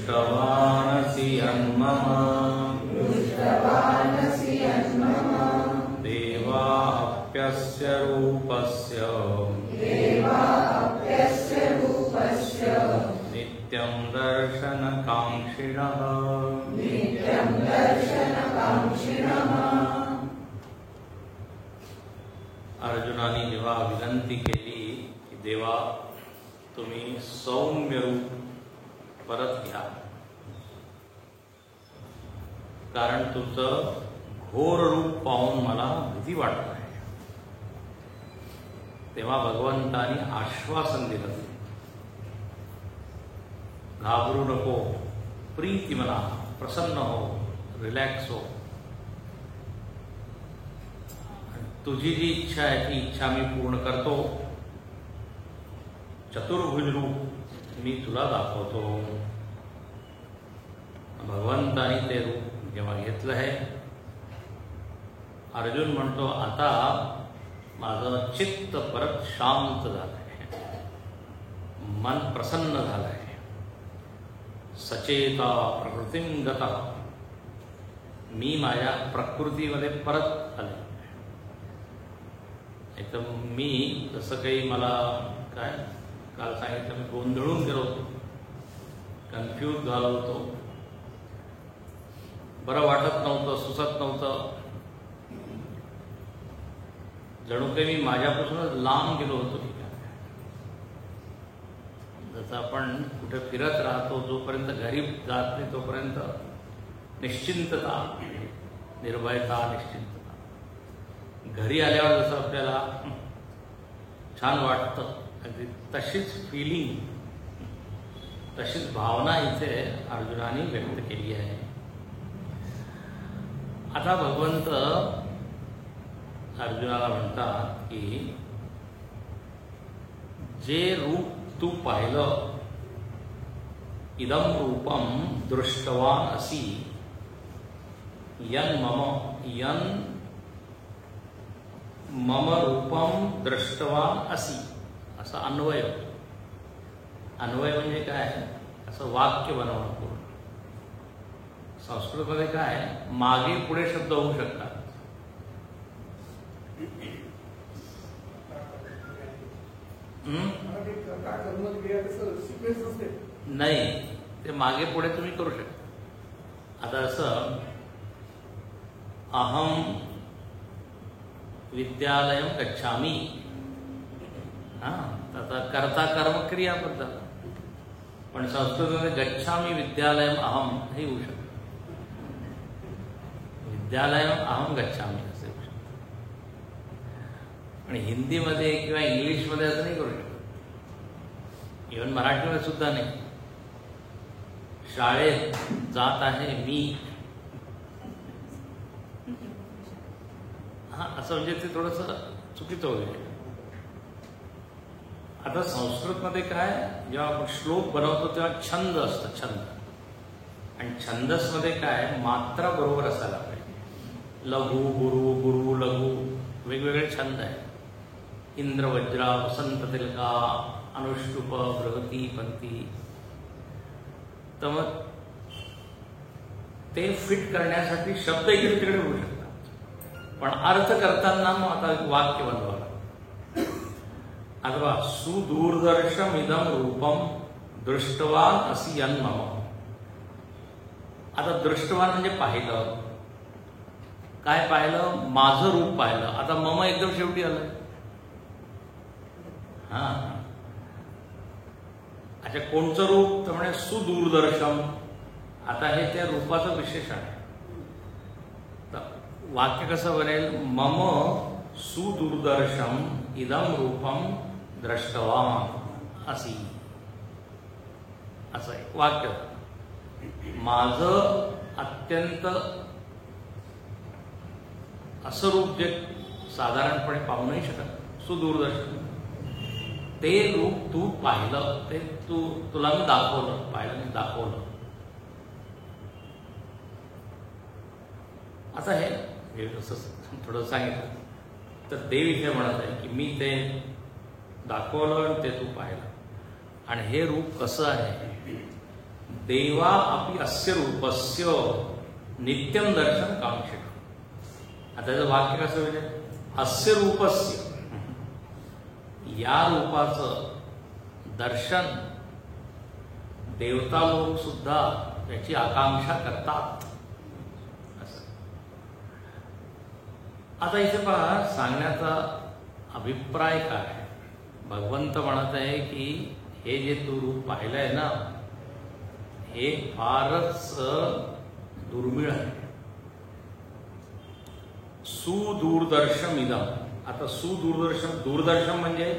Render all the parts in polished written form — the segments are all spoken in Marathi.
दृष्टवानसि यन्मम देवाप्यस्य रूपस्य नित्यं दर्शनकाङ्क्षिणः अर्जुनाने जेव्हा विनंती केली की देवा तुम्ही सौम्य रूप परत घ्या, कारण तुझं घोर रूप पाहून मला भीती वाटत आहे. तेव्हा भगवंतानी आश्वासन दिलं, घाबरू नको, प्रीती म्हणा, प्रसन्न हो, रिलॅक्स हो. तुझी जी इच्छा आहे ती इच्छा मी पूर्ण करतो. चतुर्भुज रूप मी तुला दाखवतो. भगवंतानी ते रूप जेव्हा घेतलं आहे, अर्जुन म्हणतो आता माझं चित्त परत शांत झालं आहे, मन प्रसन्न झालं आहे. सचेता प्रकृतीं गतः, मी माझ्या प्रकृतीमध्ये परत आले. एकदम मी जसं काही मला काय काल सांगितलं, मी गोंधळून गेलो होतो, कन्फ्यूज झालो होतो, बरं वाटत नव्हतं, सुचत नव्हतं, जणू काही मी माझ्यापासूनच लांब गेलो होतो. जसं आपण कुठे फिरत राहतो, जोपर्यंत घरी जात नाही तोपर्यंत निश्चिंतता, निर्भयता, निश्चिंतता. घरी आल्यावर जसं आपल्याला छान वाटतं, तशीच फिलिंग, तशीच भावना इथे अर्जुनाने व्यक्त केली आहे. आता भगवंत अर्जुनाला म्हणतात की जे रूप तू पाहिलं, इदं रूपम दृष्टवान असि यन् मम रूपम दृष्टवान असि, असा अन्वय. अन्वय म्हणजे काय, असं वाक्य बनवणं पूर्ण. संस्कृतमध्ये काय, मागे पुढे शब्द होऊ शकतात. नाही, ते मागे पुढे तुम्ही करू शकता. आता असं अहम विद्यालयम गच्छामि, आता कर्ता कर्म क्रियापद, पण संस्कृतमध्ये गच्छामि विद्यालयम अहम हे होऊ शकतं. विद्यालयम अहम गच्छामि असे होऊ शकतं. आणि हिंदीमध्ये किंवा इंग्लिशमध्ये असं नाही करू शकत. इव्हन मराठीमध्ये सुद्धा नाही. शाळेत जात आहे मी, असं म्हणजे ते थोडंसं चुकीचं होईल. आता संस्कृतमध्ये काय, जेव्हा आपण श्लोक बनवतो तेव्हा छंद असतं, छंद. आणि छंदसमध्ये काय, मात्रा बरोबर असायला पाहिजे. लघु, गुरु, गुरु, लघु, वेगवेगळे छंद आहेत. इंद्र, वज्रा, वसंत तिलका, अनुष्टुप, बृहती, पंथी. तर मग ते फिट करण्यासाठी शब्द इकडे तिकडे होऊ शकतात, पण अर्थ करताना मग आता वाक्य बनवावं लागतं. अथवा सुदूरदर्शम इदम रूपम दृष्टवान असि यन्मम. आता दृष्टवान म्हणजे पाहिलं. काय पाहिलं, माझं रूप पाहिलं. आता मम एकदम शेवटी आलं. अच्छा, कोणचं रूप, तर म्हणजे सुदूरदर्शम. आता हे त्या रूपाचं विशेषण आहे. वाक्य कसं बनेल, मम सुदूरदर्शम इदम रूपम दृष्टवान असि, असं एक वाक्य. माझं अत्यंत असं रूप जे साधारणपणे पाहू नाही शकत, सुदूरदर्शन, ते रूप तू पाहिलं, ते तुला मी दाखवलं, पाहिलं मी दाखवलं. आता हे असं थोडं सांगितलं तर देव इथे म्हणत आहे की मी ते दाखवलं आणि ते तू पाहिलं. आणि हे रूप कसं आहे, देवा अपि अस्य रूपस्य नित्यम दर्शन कांक्षित. आता त्याचं वाक्य कसं होईल? अस्य रूपस्य, या रूपाचं दर्शन देवता लोक सुद्धा त्याची आकांक्षा करतात. असं. आता इथे पहा, सांगण्याचा अभिप्राय काय? भगवंत म्हणत आहे की हे जे तू रूप पाहिलंय ना, हे फारच दुर्मिळ आहे. सुदूरदर्शम इदम. आता सुदूरदर्शन, दूरदर्शन म्हणजे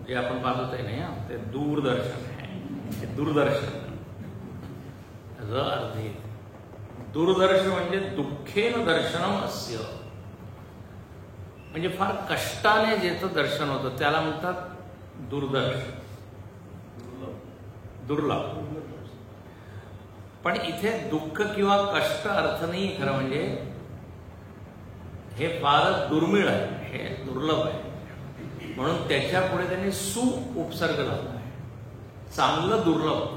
जे आपण पाहतो ते नाही, ते दूरदर्शन आहे. ते दूरदर्शन अर्थ आहे. दूरदर्शन म्हणजे दुःखेन दर्शनम अस्य, म्हणजे फार कष्टाने ज्याचं दर्शन होतं त्याला म्हणतात दूरदर्शन, दुर्लभ. पण इथे दुःख किंवा कष्ट अर्थ नाही खरं, म्हणजे हे फारच दुर्मिळ आहे, हे दुर्लभ आहे. म्हणून त्याच्या पुढे त्यांनी सु उपसर्ग लावला आहे. चांगलं दुर्लभ,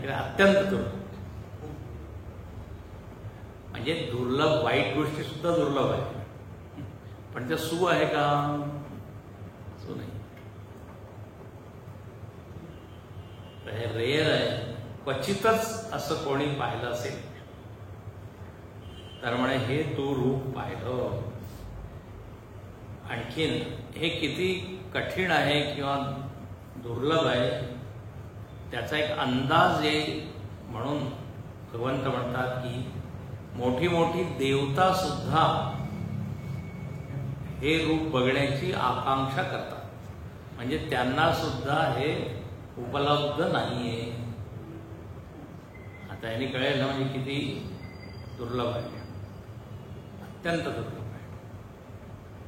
अत्यंत दुर्लभ. म्हणजे दुर्लभ, वाईट गोष्टी सुद्धा दुर्लभ आहे, पण त्या सु आहे का? सु नाही. हे रेअर आहे. क्वचितच असं कोणी पाहिलं असेल तर म्हणे हे तू रूप पाहिलं. आणखीन हे किती कठीण आहे किंवा दुर्लभ आहे त्याचा एक अंदाज येईल म्हणून भगवंत म्हणतात की मोठी मोठी देवता सुद्धा हे रूप बघण्याची आकांक्षा करतात. म्हणजे त्यांना सुद्धा हे उपलब्ध नाहीये. आता यांनी कळेल ना म्हणजे किती दुर्लभ आहे, अत्यंत दुर्लभ आहे.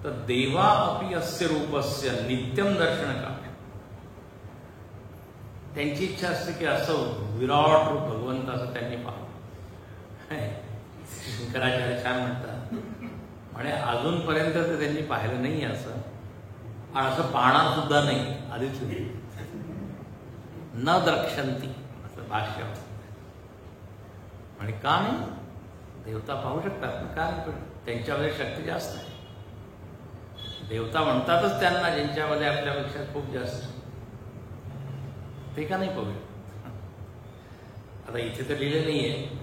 तर देवा अपि अस्य रूपस्य नित्यम दर्शन का. त्यांची इच्छा असते की असं विराट रूप भगवंताचं त्यांनी पाहावं. शंकराचार्य छान म्हणतात, म्हणे अजूनपर्यंत तर त्यांनी पाहिलं नाही असं, आणि असं पाहणार सुद्धा नाही आधीच न द्रक्षंती असं भाष्य. आणि का नाही? देवता पाहू शकतात ना, का नाही? त्यांच्यामध्ये शक्ती जास्त आहे. देवता म्हणतातच त्यांना ज्यांच्यामध्ये आपल्यापेक्षा खूप जास्त, ते का नाही पाहू? आता इथे तर लिहिले नाहीये,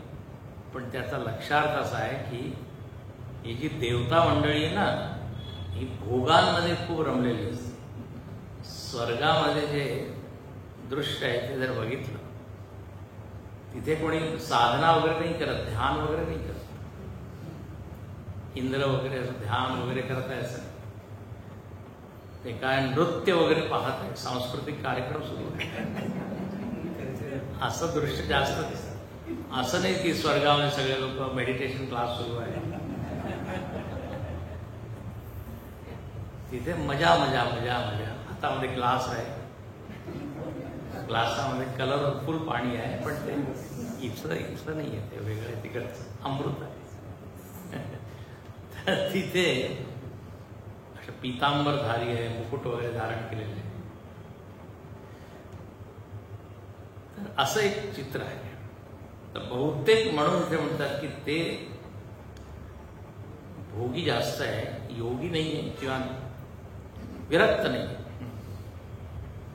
पण त्याचा लक्षार्थ असा आहे की ही जी देवता मंडळी आहे ना, ही भोगांमध्ये खूप रमलेली असते. स्वर्गामध्ये जे दृश्य आहे ते जर बघितलं, तिथे कोणी साधना वगैरे नाही करत, ध्यान वगैरे नाही करत. इंद्र वगैरे असं ध्यान वगैरे करत आहे असं, ते काय नृत्य वगैरे पाहत आहे, सांस्कृतिक कार्यक्रम सुरू आहे, असं दृश्य जास्त दिसतं. असं नाही की स्वर्गामध्ये सगळे लोक मेडिटेशन क्लास सुरू आहे. तिथे मजा मजा मजा मजा. हातामध्ये ग्लास आहे, ग्लासामध्ये कलरफुल पाणी आहे, पण ते इथं नाही आहे, ते वेगळं तिकडचं अमृत आहे. तर तिथे असं पितांबरधारी आहे, मुकुट वगैरे धारण केलेले आहे. तर असं एक चित्र आहे. तर बहुतेक म्हणून इथे म्हणतात की ते भोगी जास्त आहे, योगी नाही आहे किंवा विरक्त नाही,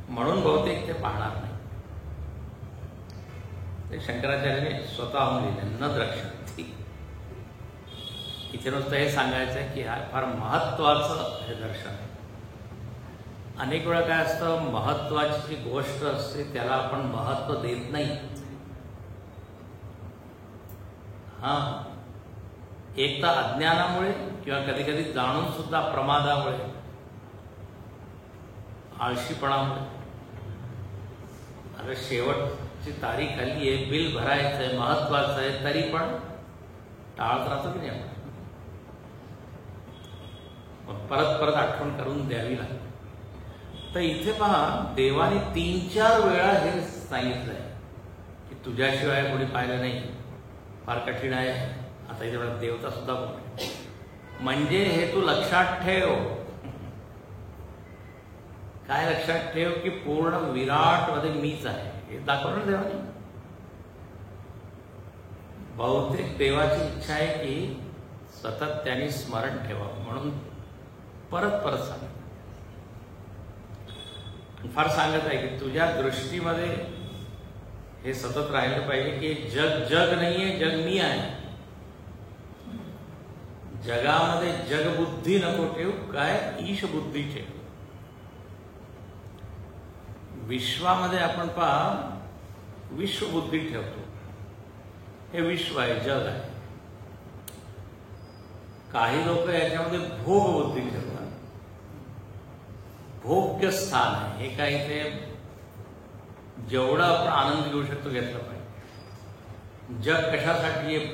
म्हणून बहुतेक ते पाहणार नाही. ते शंकराचार्याने स्वतःहून लिहिले, न द्रक्षंती. इथे नुसतं हे सांगायचं आहे की हा फार महत्वाचं हे दर्शन आहे. अनेक वेळा काय असतं, महत्वाची जी गोष्ट असते त्याला आपण महत्व देत नाही. हा, एक तर अज्ञानामुळे किंवा कधी कधी जाणून सुद्धा प्रमादामुळे, आळशीपणामुळे. आता शेवटची तारीख आली आहे, बिल भरायचं आहे, महत्वाचं आहे, तरी पण टाळत राहतो की नाही. मग परत परत आठवण करून द्यावी लागते. तर इथे पहा, देवाने 3-4 वेळा हे सांगितलंय की तुझ्याशिवाय कोणी पाहिलं नाही, फार कठीण आहे. आता इथे देवता सुद्धा बोलतो, म्हणजे हे तू लक्षात ठेव. काय लक्षात ठेव की पूर्ण विराट मध्ये मीच आहे हे दाखवलं देवाने. बहुतेक देवाची इच्छा आहे की सतत त्यांनी स्मरण ठेवावं म्हणून परत परत सांगत. फार सांगत आहे की तुझ्या दृष्टीमध्ये हे सतत राहिलं पाहिजे की जग जग नाहीये, जग मी आहे. जगामध्ये जगबुद्धी नको ठेव, काय ईश बुद्धी ठेव. विश्वामध्ये आपण पहा विश्वबुद्धी ठेवतो. हे विश्व आहे, जग आहे. काही लोक याच्यामध्ये भोगबुद्धी ठेवतात. भोग्य स्थान आहे हे काही ते जेवढा आपण आनंद घेऊ शकतो घेतला पाहिजे. जग कशासाठी आहे?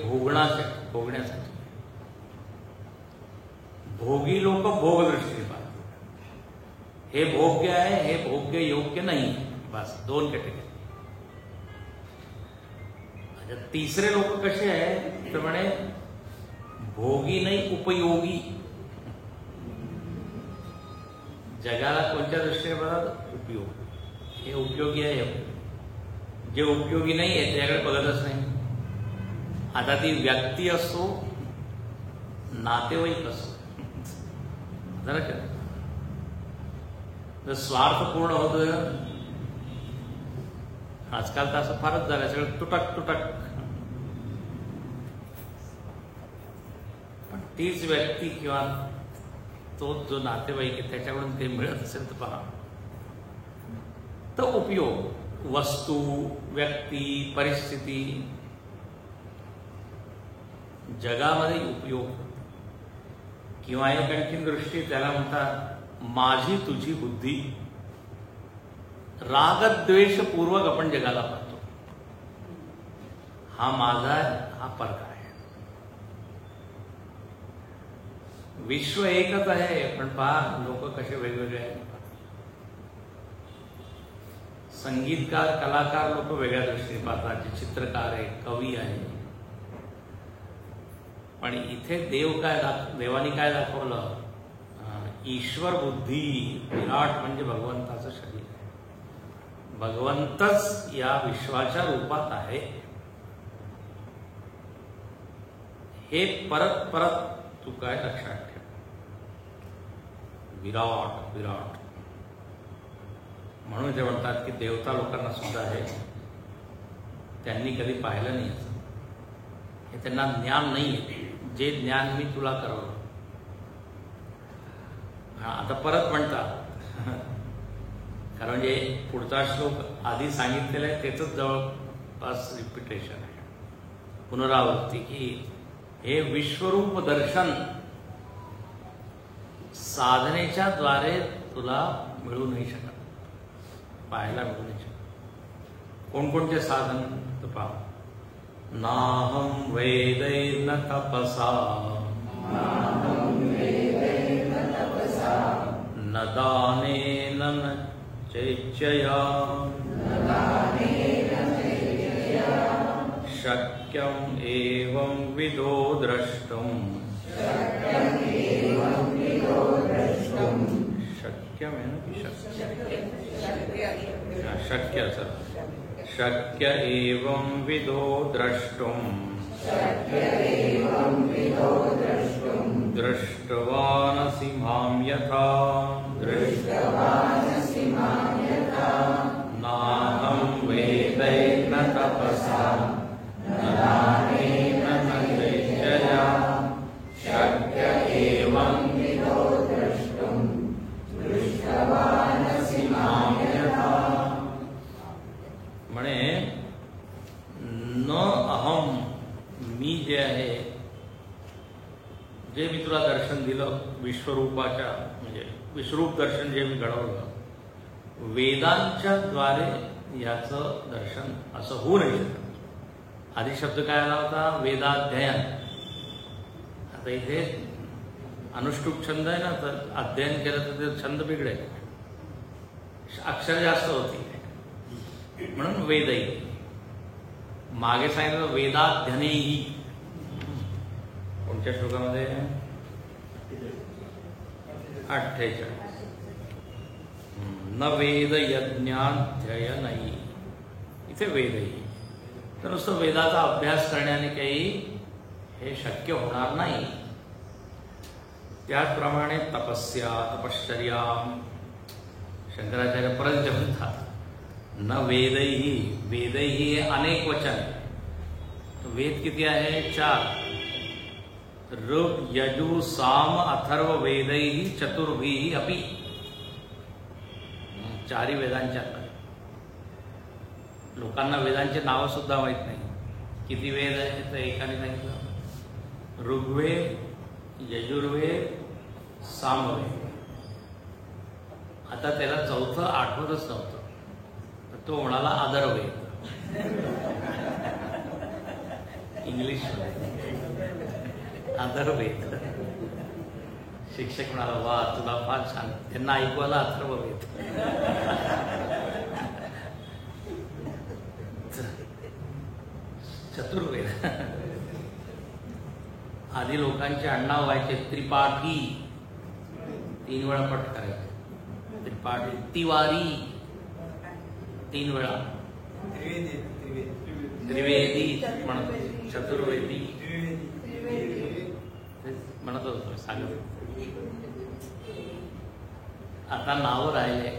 भोगण्यासाठी. भोगी लोक भोगदृष्टीने पाहतात. हे भोग्य आहे, हे भोग्य योग्य नाही. बस दोन कॅटेगरी. तिसरे लोक कसे आहे तर म्हणे भोगी नाही उपयोगी. जगाला कोणत्या दृष्टीने बघतात? उपयोग. हे उपयोगी आहे. जे उपयोगी नाही आहे त्याकडे बघतच नाही. आता ती व्यक्ती असो, नातेवाईक असो, जरा जर स्वार्थ पूर्ण होतं. आजकाल तर असं फारच झालं सगळं तुटक तुटक. पण तीच व्यक्ती किंवा तो जो नातेवाईक आहे त्याच्याकडून ते मिळत असेल तर पहा. तर उपयोग, वस्तू, व्यक्ती, परिस्थिती, जगामध्ये उपयोग. किंवा एक आणखीन दृष्टी त्याला म्हणतात माझी तुझी बुद्धी. रागद्वेषपूर्वक आपण जगाला पाहतो. हा माझा आहे, हा परका आहे. विश्व एकच आहे पण पहा लोक कसे वेगवेगळे आहेत. संगीतकार, कलाकार लोक वेगळ्या दृष्टीने पाहतात. जे चित्रकार आहे, कवी आहे. पण इथे देवानी काय दाखवलं? ईश्वर बुद्धी. विराट म्हणजे भगवंताचं शरीर. भगवंतच या विश्वाच्या रूपात आहे. हे परत परत तू काय लक्षात ठेव. विराट विराट म्हणून ते म्हणतात की देवता लोकांना सुद्धा आहे, त्यांनी कधी पाहिलं नाही. हे त्यांना ज्ञान नाही आहे. जे ज्ञान मी तुला करवलं. आता परत म्हणतात कारण जे पुढचा श्लोक आधी सांगितलेला आहे त्याच जवळपास रिपिटेशन आहे, पुनरावृत्ती. की हे विश्वरूप दर्शन साधनेच्या द्वारे तुला मिळू नाही शकत, पाहायला मिळू नाही शकत. कोणकोणते साधन तर पहा. नाहं वेदैर्न तपसा न दानेन न चेच्छया शक्यं एवं विदो द्रष्टुम्. शक्यम है ना कि शक्य सर. शक्य एवं विदो द्रष्टुम् दृष्टवानसि मां यथा नाहं वेदैर्न तपसा न दानेन न चेच्छया शक्य एवं विदो द्रष्टुम् दृष्टवानसि मां यथा. म्हणे न अहम, मी जे आहे, जे मी तुला दर्शन दिलं विश्वरूपाच्या, म्हणजे विश्वरूप दर्शन जे मी घडवलं, वेदांच्या द्वारे याचं दर्शन असं होऊ नाही शकत. आधी शब्द काय आला होता? वेदाध्ययन. आता इथे अनुष्टुप छंद आहे ना, तर अध्ययन केलं तर ते छंद बिघडेल, अक्षर जास्त होती म्हणून वेदही. मागे सांगितलं वेदाध्यनेही. कोणत्या श्लोकामध्ये? 48. न वेद यज्ञाध्ययनही, इथे वेदही. तर नुसतं वेदाचा अभ्यास करण्याने काही हे शक्य होणार नाही. त्याचप्रमाणे तपस्या, तपश्चर्या, शंकराचार्य परत जे म्हणतात न वेदही, वेदही हे अनेक वचन. वेद किती आहे? 4. ऋग यजु साम अथर्व वेदैही चतुर्भिही अपि. 4 वेदांच्या. लोकांना वेदांचे नावं सुद्धा माहीत नाही. किती वेद आहे तर एकाने सांगितलं. ऋग्वेद, यजुर्वेद, सामवेद. आता त्याला 4थं आठवतच नव्हतं, तर तो म्हणाला अदरवेद. इंग्लिश अदरवेद. शिक्षक म्हणाला वा तुला फार छान. त्यांना ऐकवायला अथर्ववेद. चतुर्वेद. आधी लोकांचे आडनाव व्हायचे त्रिपाठी, 3 वेळा पट करायचे. त्रिपाठी. तिवारी 3 वेळा. त्रिवेदी म्हणत. चतुर्वेदी म्हणत होतो सांगत. आता नाव राहिले,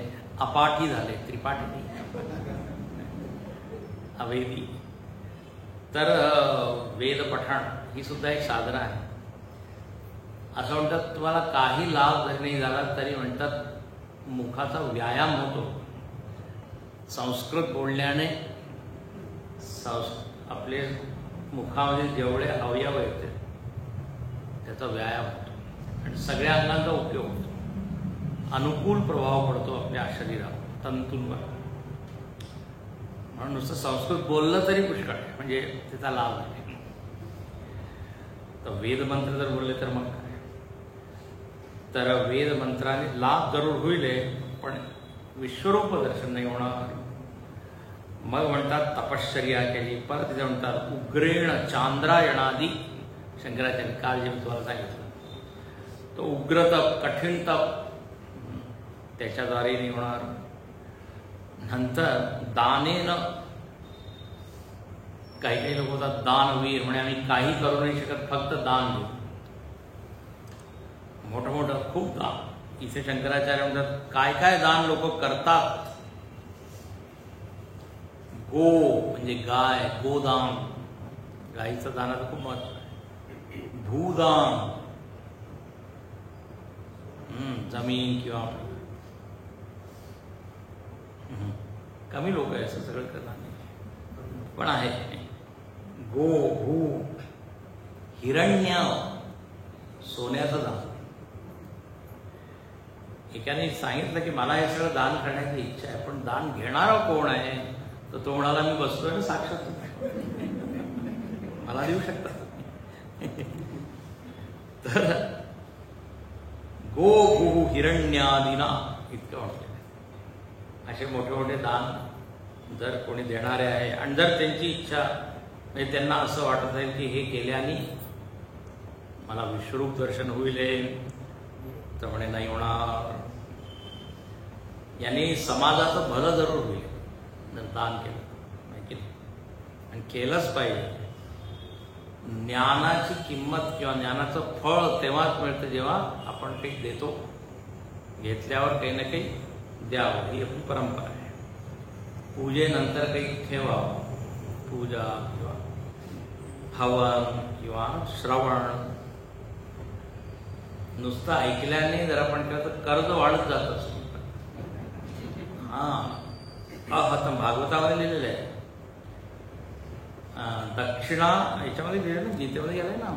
अपाठी झाले, त्रिपाठी, अवेदी. तर वेद पठण ही सुद्धा एक साधना आहे. असं म्हणतात तुम्हाला काही लाभ जरी नाही झाला तरी म्हणतात मुखाचा व्यायाम होतो. संस्कृत बोलण्याने आपले मुखामध्ये जेवढे अवयव आहेत त्याचा व्यायाम होतो आणि सगळ्या अंगांचा उपयोग होतो. अनुकूल प्रभाव पडतो आपल्या शरीरावर, तंतूंवर. म्हणून नुसतं संस्कृत बोललं तरी पुष्कळ आहे, म्हणजे त्याचा लाभ आहे. तर वेद मंत्र जर बोलले तर मग काय, तर वेद मंत्राने लाभ जरूर होईल, पण विश्वरूप दर्शन नाही होणार. मग म्हणतात तपश्चर्या केली. परत तिथे म्हणतात उग्रेण चांद्रायणादी. शंकराचार्य काल जे मी तुम्हाला सांगितलं तो उग्र तप, कठीण तप त्याच्याद्वारे नाही होणार. नंतर दानेनं, काही काही लोक होतात दानवीर, म्हणजे आम्ही काही करू नाही शकत, फक्त दान देऊ. मोठं मोठं खूप दान. इथे शंकराचार्य म्हणतात काय काय दान लोक करतात. गो म्हणजे गाय, गोदान, गायीचं दानाचं खूप महत्व आहे. भूदान, जमीन किंवा कमी लोक आहे असं सगळं करणार पण आहे. गो, भू, हिरण्य, सोन्याचं दान. एकाने सांगितलं की मला हे सगळं दान करण्याची इच्छा आहे, पण दान घेणारा कोण आहे? तर तो म्हणाला मी बसतोय ना साक्षात, मला देऊ शकता. तर गो भू हिरण्यादिना इतकं म्हटलं. असे मोठे मोठे दान जर कोणी देणारे आहे आणि जर त्यांची इच्छा, म्हणजे त्यांना असं वाटत आहे की हे केल्याने मला विश्वरूप दर्शन होईल, तर म्हणे नाही होणार. याने समाजाचं भलं जरूर होईल जर दान केलं, माहिती नाही. आणि केलंच पाहिजे. ज्ञानाची किंमत किंवा ज्ञानाचं फळ तेव्हाच मिळतं जेव्हा आपण काही देतो. घेतल्यावर काही ना काही द्यावं, ही आपली परंपरा आहे. पूजेनंतर काही ठेवावं, पूजा किंवा हवन किंवा श्रवण. नुसतं ऐकल्याने जर आपण केलं तर कर्ज वाढत जात असतं. अहतम भागवतामध्ये लिहिलेलं आहे. दक्षिणा याच्यामध्ये लिहिलं ना, गीतेमध्ये गेलंय ना,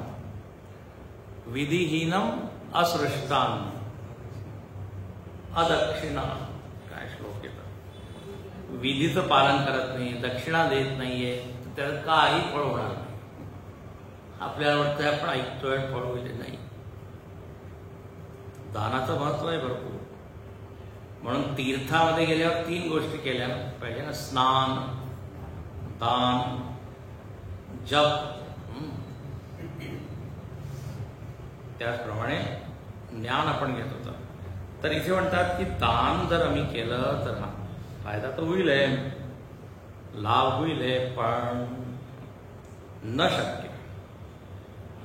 विधिहीनम असृष्टान अदक्षिणा. काय श्लोक येतं. विधीचं पालन करत नाही, दक्षिणा देत नाहीये, त्याला काही फळ होणार नाही. आपल्याला वाटतंय आपण ऐकतोय, फळ होईल नाही. दानाचं महत्व आहे भरपूर. म्हणून तीर्थामध्ये गेल्यावर 3 गोष्टी केल्या पाहिजे ना, स्नान, दान, जप. त्याचप्रमाणे ज्ञान आपण घेत होतो. तर इथे म्हणतात की दान जर आम्ही केलं तर हा फायदा तर होईल आहे, लाभ होईल आहे, पण न शक्य.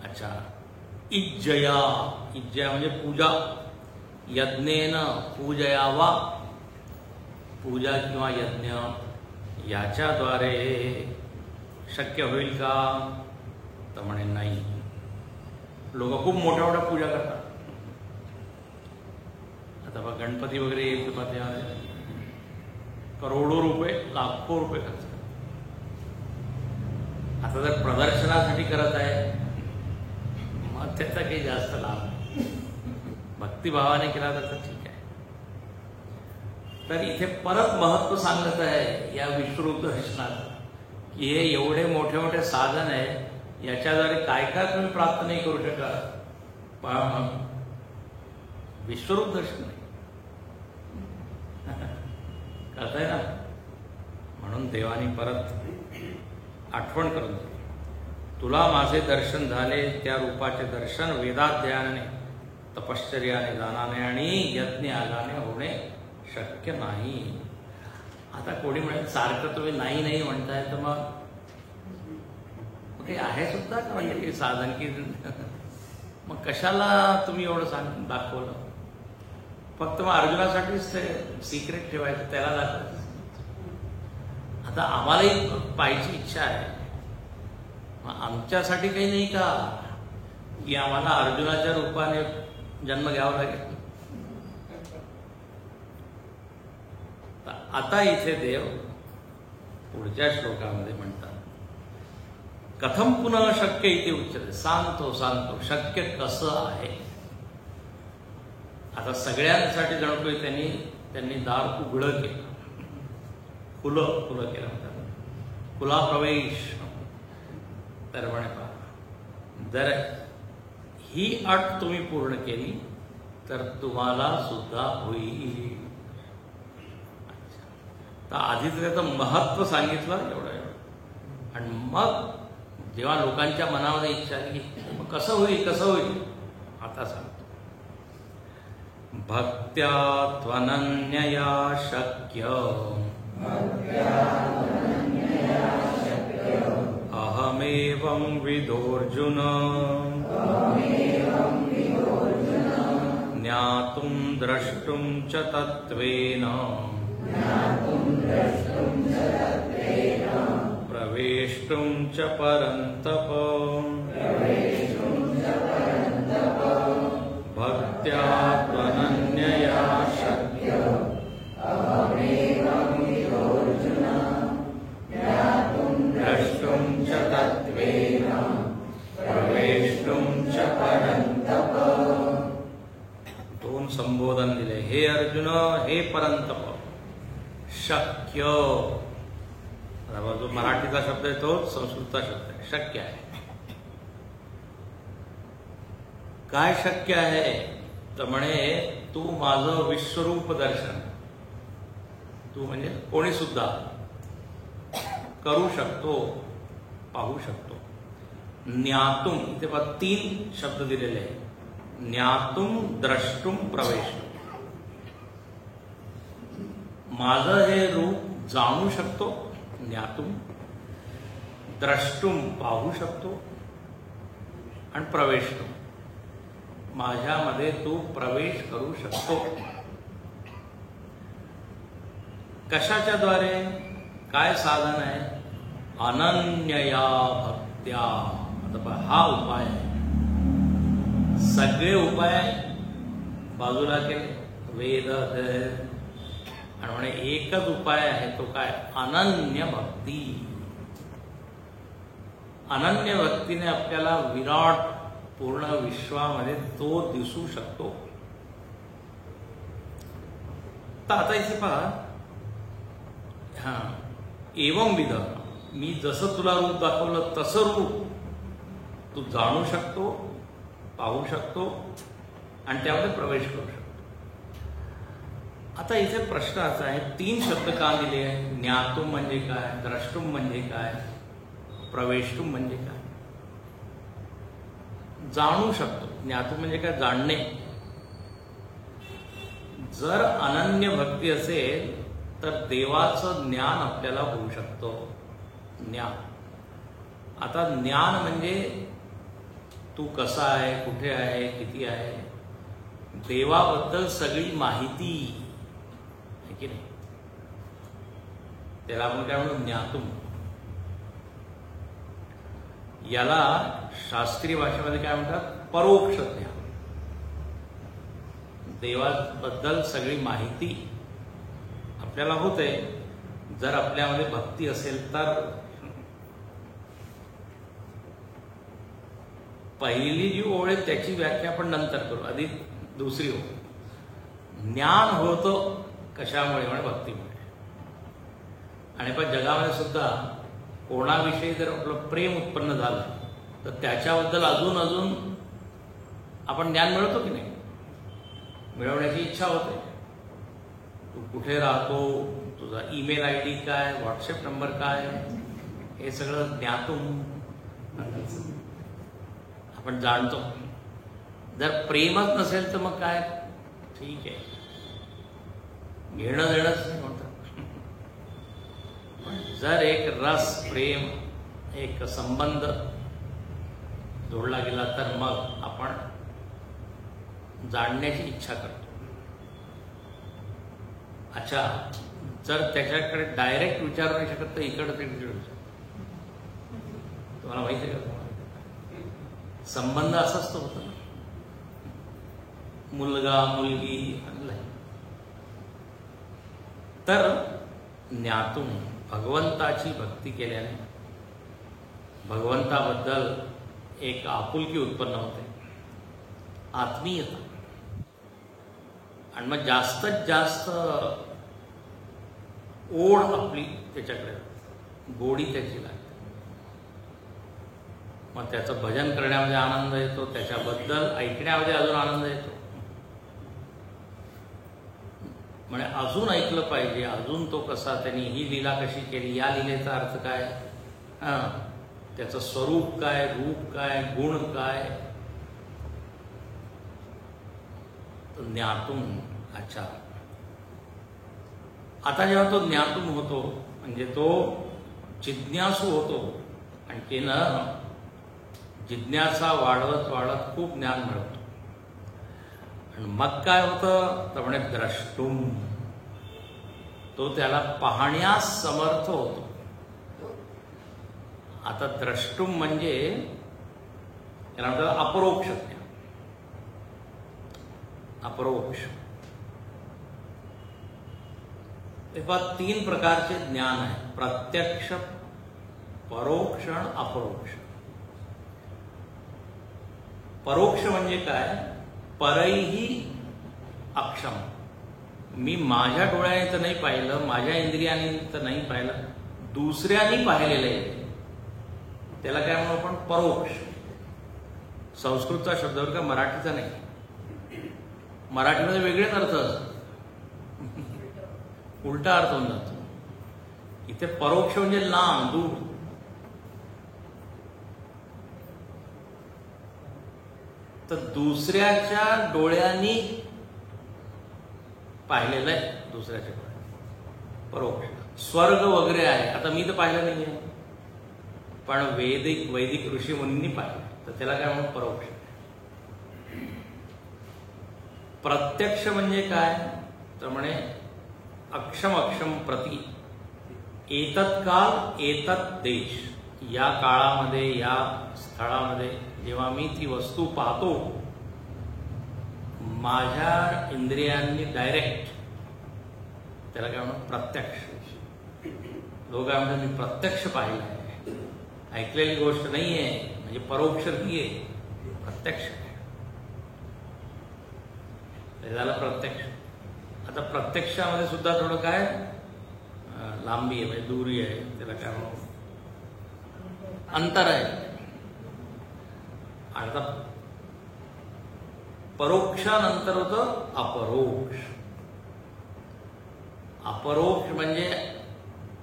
अच्छा, इज्जया, इज्जया म्हणजे पूजा, यज्ञेन पूजयावा, पूजा किंवा यज्ञ याच्याद्वारे शक्य होईल का? तर म्हणे नाही. लोक खूप मोठ्या मोठ्या पूजा करतात. आता बघा गणपती वगैरे येतो त्यामध्ये करोडो रुपये, लाखो रुपये खर्च करतात. आता जर प्रदर्शनासाठी करत आहे मग त्याचा काही जास्त लाभ नाही. भक्तिभावाने केला तर ठीक आहे. तर इथे परत महत्व सांगत आहे या विश्वरूप दर्शनाचं की हे एवढे मोठे मोठे साधन आहे, याच्याद्वारे काय काय तुम्ही प्राप्त नाही करू शकत, पण विश्वरूप दर्शन नाही. कळतंय ना? म्हणून देवानी परत आठवण करून दिली, तुला माझे दर्शन झाले, त्या रूपाचे दर्शन वेदाध्ययनाने, तपश्चर्याने, दानाने आणि यज्ञ यागाने होणे शक्य नाही. आता कोणी म्हणेल सारखं तुम्ही नाही नाही म्हणताय, तर मग काही आहे सुद्धा का म्हणजे काही साधन की मग कशाला तुम्ही एवढं सांग दाखवलं? फक्त मग अर्जुनासाठीच ते सिक्रेट ठेवायचं, त्याला दाखवायचं. आता आम्हालाही पाहायची इच्छा आहे, मग आमच्यासाठी काही नाही का की आम्हाला अर्जुनाच्या रूपाने जन्म घ्यावा लागेल? आता इथे देव पुढच्या श्लोकामध्ये म्हणतात, कथम पुन्हा शक्य इथे उच्चते, सांगतो शक्य कसं आहे. आता सगळ्यांसाठी जणू त्यांनी दार उघडं केलं, खुलं केलं म्हणतात, खुला प्रवेश. तर म्हणे पहा, जर ही अट तुम्ही पूर्ण केली तर तुम्हाला सुद्धा होईल. तर आधी त्याचं महत्व सांगितलं एवढं, आणि मग जेव्हा लोकांच्या मनामध्ये इच्छा आली की मग कसं होईल, आता सांगतो. भक्त्या त्वनन्यया शक्य अहमेवं विदोर्जुन ज्ञातुं द्रष्टुं च तत्त्वेन प्रवेष्टुं च परन्तप. भक्त्या त्वनन्यया शक्य द्रष्टुं च तत्त्वेन प्रवेष्टुं च परन्तप. दोन संबोधन दिले, हे अर्जुन, हे परंतप. शक्य, जो मराठीचा शब्द आहे तो संस्कृतचा शब्द आहे, शक्य आहे. काय शक्य आहे? तर म्हणे तू माझं विश्वरूप दर्शन, तू म्हणजे कोणी सुद्धा करू शकतो, पाहू शकतो. ज्ञातुम, इथे बघ 3 शब्द दिलेले आहे, ज्ञातुम, द्रष्टुम, प्रवेशुम. माझं हे रूप जाणू शकतो, ज्ञातुम, द्रष्टुम, पाहू शकतो, आणि प्रवेशुम, माझ्यामध्ये तू प्रवेश करू शकतो. कशाच्या द्वारे? काय साधन आहे? अनन्यया भक्त्या. आता हा उपाय आहे. सगळे उपाय बाजूला केले, वेद आणि म्हणे एकच उपाय आहे, तो काय? अनन्य भक्ती. अनन्य भक्तीने आपल्याला विराट पूर्ण विश्वामध्ये तो दिसू शकतो. तर आता इथे पहा, एवं विध, मी जसं तुला रूप दाखवलं तसं रूप तू जाणू शकतो, पाहू शकतो, आणि त्यामध्ये प्रवेश करू शकतो. आता इथे प्रश्न असा आहे, 3 शब्द का दिले आहे? ज्ञातुम म्हणजे काय, द्रष्टुम म्हणजे काय, प्रवेशुम म्हणजे काय? जाणू शकतो, ज्ञातुम म्हणजे काय? जाणणे. जर अनन्य भक्ती असेल तर देवाचं ज्ञान आपल्याला होऊ शकतं. ज्ञान. आता ज्ञान म्हणजे तू कसा आहे, कुठे आहे, किती आहे, देवाबद्दल सगळी माहिती आहे की नाही. त्याला आपण काय म्हणतो, ज्ञातुम. याला शास्त्रीय भाषेमध्ये काय म्हणतात, परोक्ष ज्ञान. देवाबद्दल सगळी माहिती आपल्याला होते जर आपल्यामध्ये भक्ती असेल तर. पहिली जी ओळ आहे त्याची व्याख्या आपण नंतर करू, आधी दुसरी ओळ. ज्ञान होतं कशामुळे, म्हणजे भक्तीमुळे. आणि पण जगामध्ये सुद्धा कोणाविषयी जर आपलं प्रेम उत्पन्न झालं तर त्याच्याबद्दल अजून अजून आपण ज्ञान मिळवतो की नाही, मिळवण्याची इच्छा होते. तू कुठे राहतो, तुझा ईमेल ID काय, व्हॉट्सअप नंबर काय, हे सगळं ज्ञातून आपण जाणतो. जर प्रेमच नसेल तर मग काय, ठीक आहे, घेणं देणंच नाही म्हणतात. पण जर एक रस, प्रेम, एक संबंध जोडला गेला तर मग आपण जाणण्याची इच्छा करतो. अच्छा, जर त्याच्याकडे डायरेक्ट विचारू नाही शकत तर इकडं ते विचारू. तुम्हाला माहिती आहे का, संबंध असाच तो होता, मुलगा मुलगी आणलाय. तर ज्ञातून भगवंताची भक्ती केल्याने भगवंताबद्दल एक आपुलकी उत्पन्न होते, आत्मीयता. आणि मग जास्तीत जास्त ओढ आपली त्याच्याकडे, गोडी त्याची लागते. मग त्याचं भजन करण्यामध्ये आनंद येतो, त्याच्याबद्दल ऐकण्यामध्ये अजून आनंद येतो. म्हणजे अजून ऐकलं पाहिजे, अजून तो कसा, त्यांनी ही लीला कशी केली, या लीलेचा अर्थ काय, त्याचं स्वरूप काय, रूप काय, गुण काय. ज्ञातून. अच्छा, आता जेव्हा तो ज्ञातून होतो म्हणजे तो जिज्ञासू होतो, आणखीन जिज्ञासा वाढवत वाढत खूप ज्ञान मिळवतो. आणि मग काय होतं तर म्हणे द्रष्टुम, तो त्याला पाहण्यास समर्थ होतो. आता द्रष्टुम म्हणजे त्याला म्हणतात अपरोक्ष ज्ञान. अपरोक्ष. तेव्हा 3 प्रकारचे ज्ञान आहे, प्रत्यक्ष, परोक्ष आणि अपरोक्ष. परोक्ष म्हणजे काय, परैही अक्षम. मी माझ्या डोळ्याने तर नाही पाहिलं, माझ्या इंद्रियाने तर नाही पाहिलं, दुसऱ्यांनी पाहिलेलं आहे, त्याला काय म्हणू आपण, परोक्ष. संस्कृतचा शब्द बरं का, मराठीचा नाही. मराठीमध्ये वेगळेच अर्थ असतात, उलटा अर्थ होऊन जातो. इथे परोक्ष म्हणजे लांब, दूर. तर दुसऱ्याच्या डोळ्यांनी पाहिलेलं आहे, दुसऱ्याच्या डोळ्यात परोक्ष. स्वर्ग वगैरे आहे, आता मी तर पाहिलं नाही आहे, पण वैदिक ऋषी मुनींनी पाहिलं, तर त्याला काय म्हणून परोक्ष. प्रत्यक्ष म्हणजे काय तर म्हणे अक्षम अक्षम प्रती, एतत् काल एतत् देश. या काळामध्ये, या स्थळामध्ये जेव्हा मी ती वस्तू पाहतो माझ्या इंद्रियांनी डायरेक्ट, त्याला काय म्हणून प्रत्यक्ष. लोक काय म्हणतात मी प्रत्यक्ष पाहिलं आहे, ऐकलेली गोष्ट नाही आहे, म्हणजे परोक्ष नाहीये, प्रत्यक्ष. झालं प्रत्यक्ष. आता प्रत्यक्षामध्ये सुद्धा थोडं काय लांबी आहे, म्हणजे दुरी आहे, त्याला काय म्हणू, अंतर आहे. आता परोक्षानंतर होतं अपरोक्ष. अपरोक्ष म्हणजे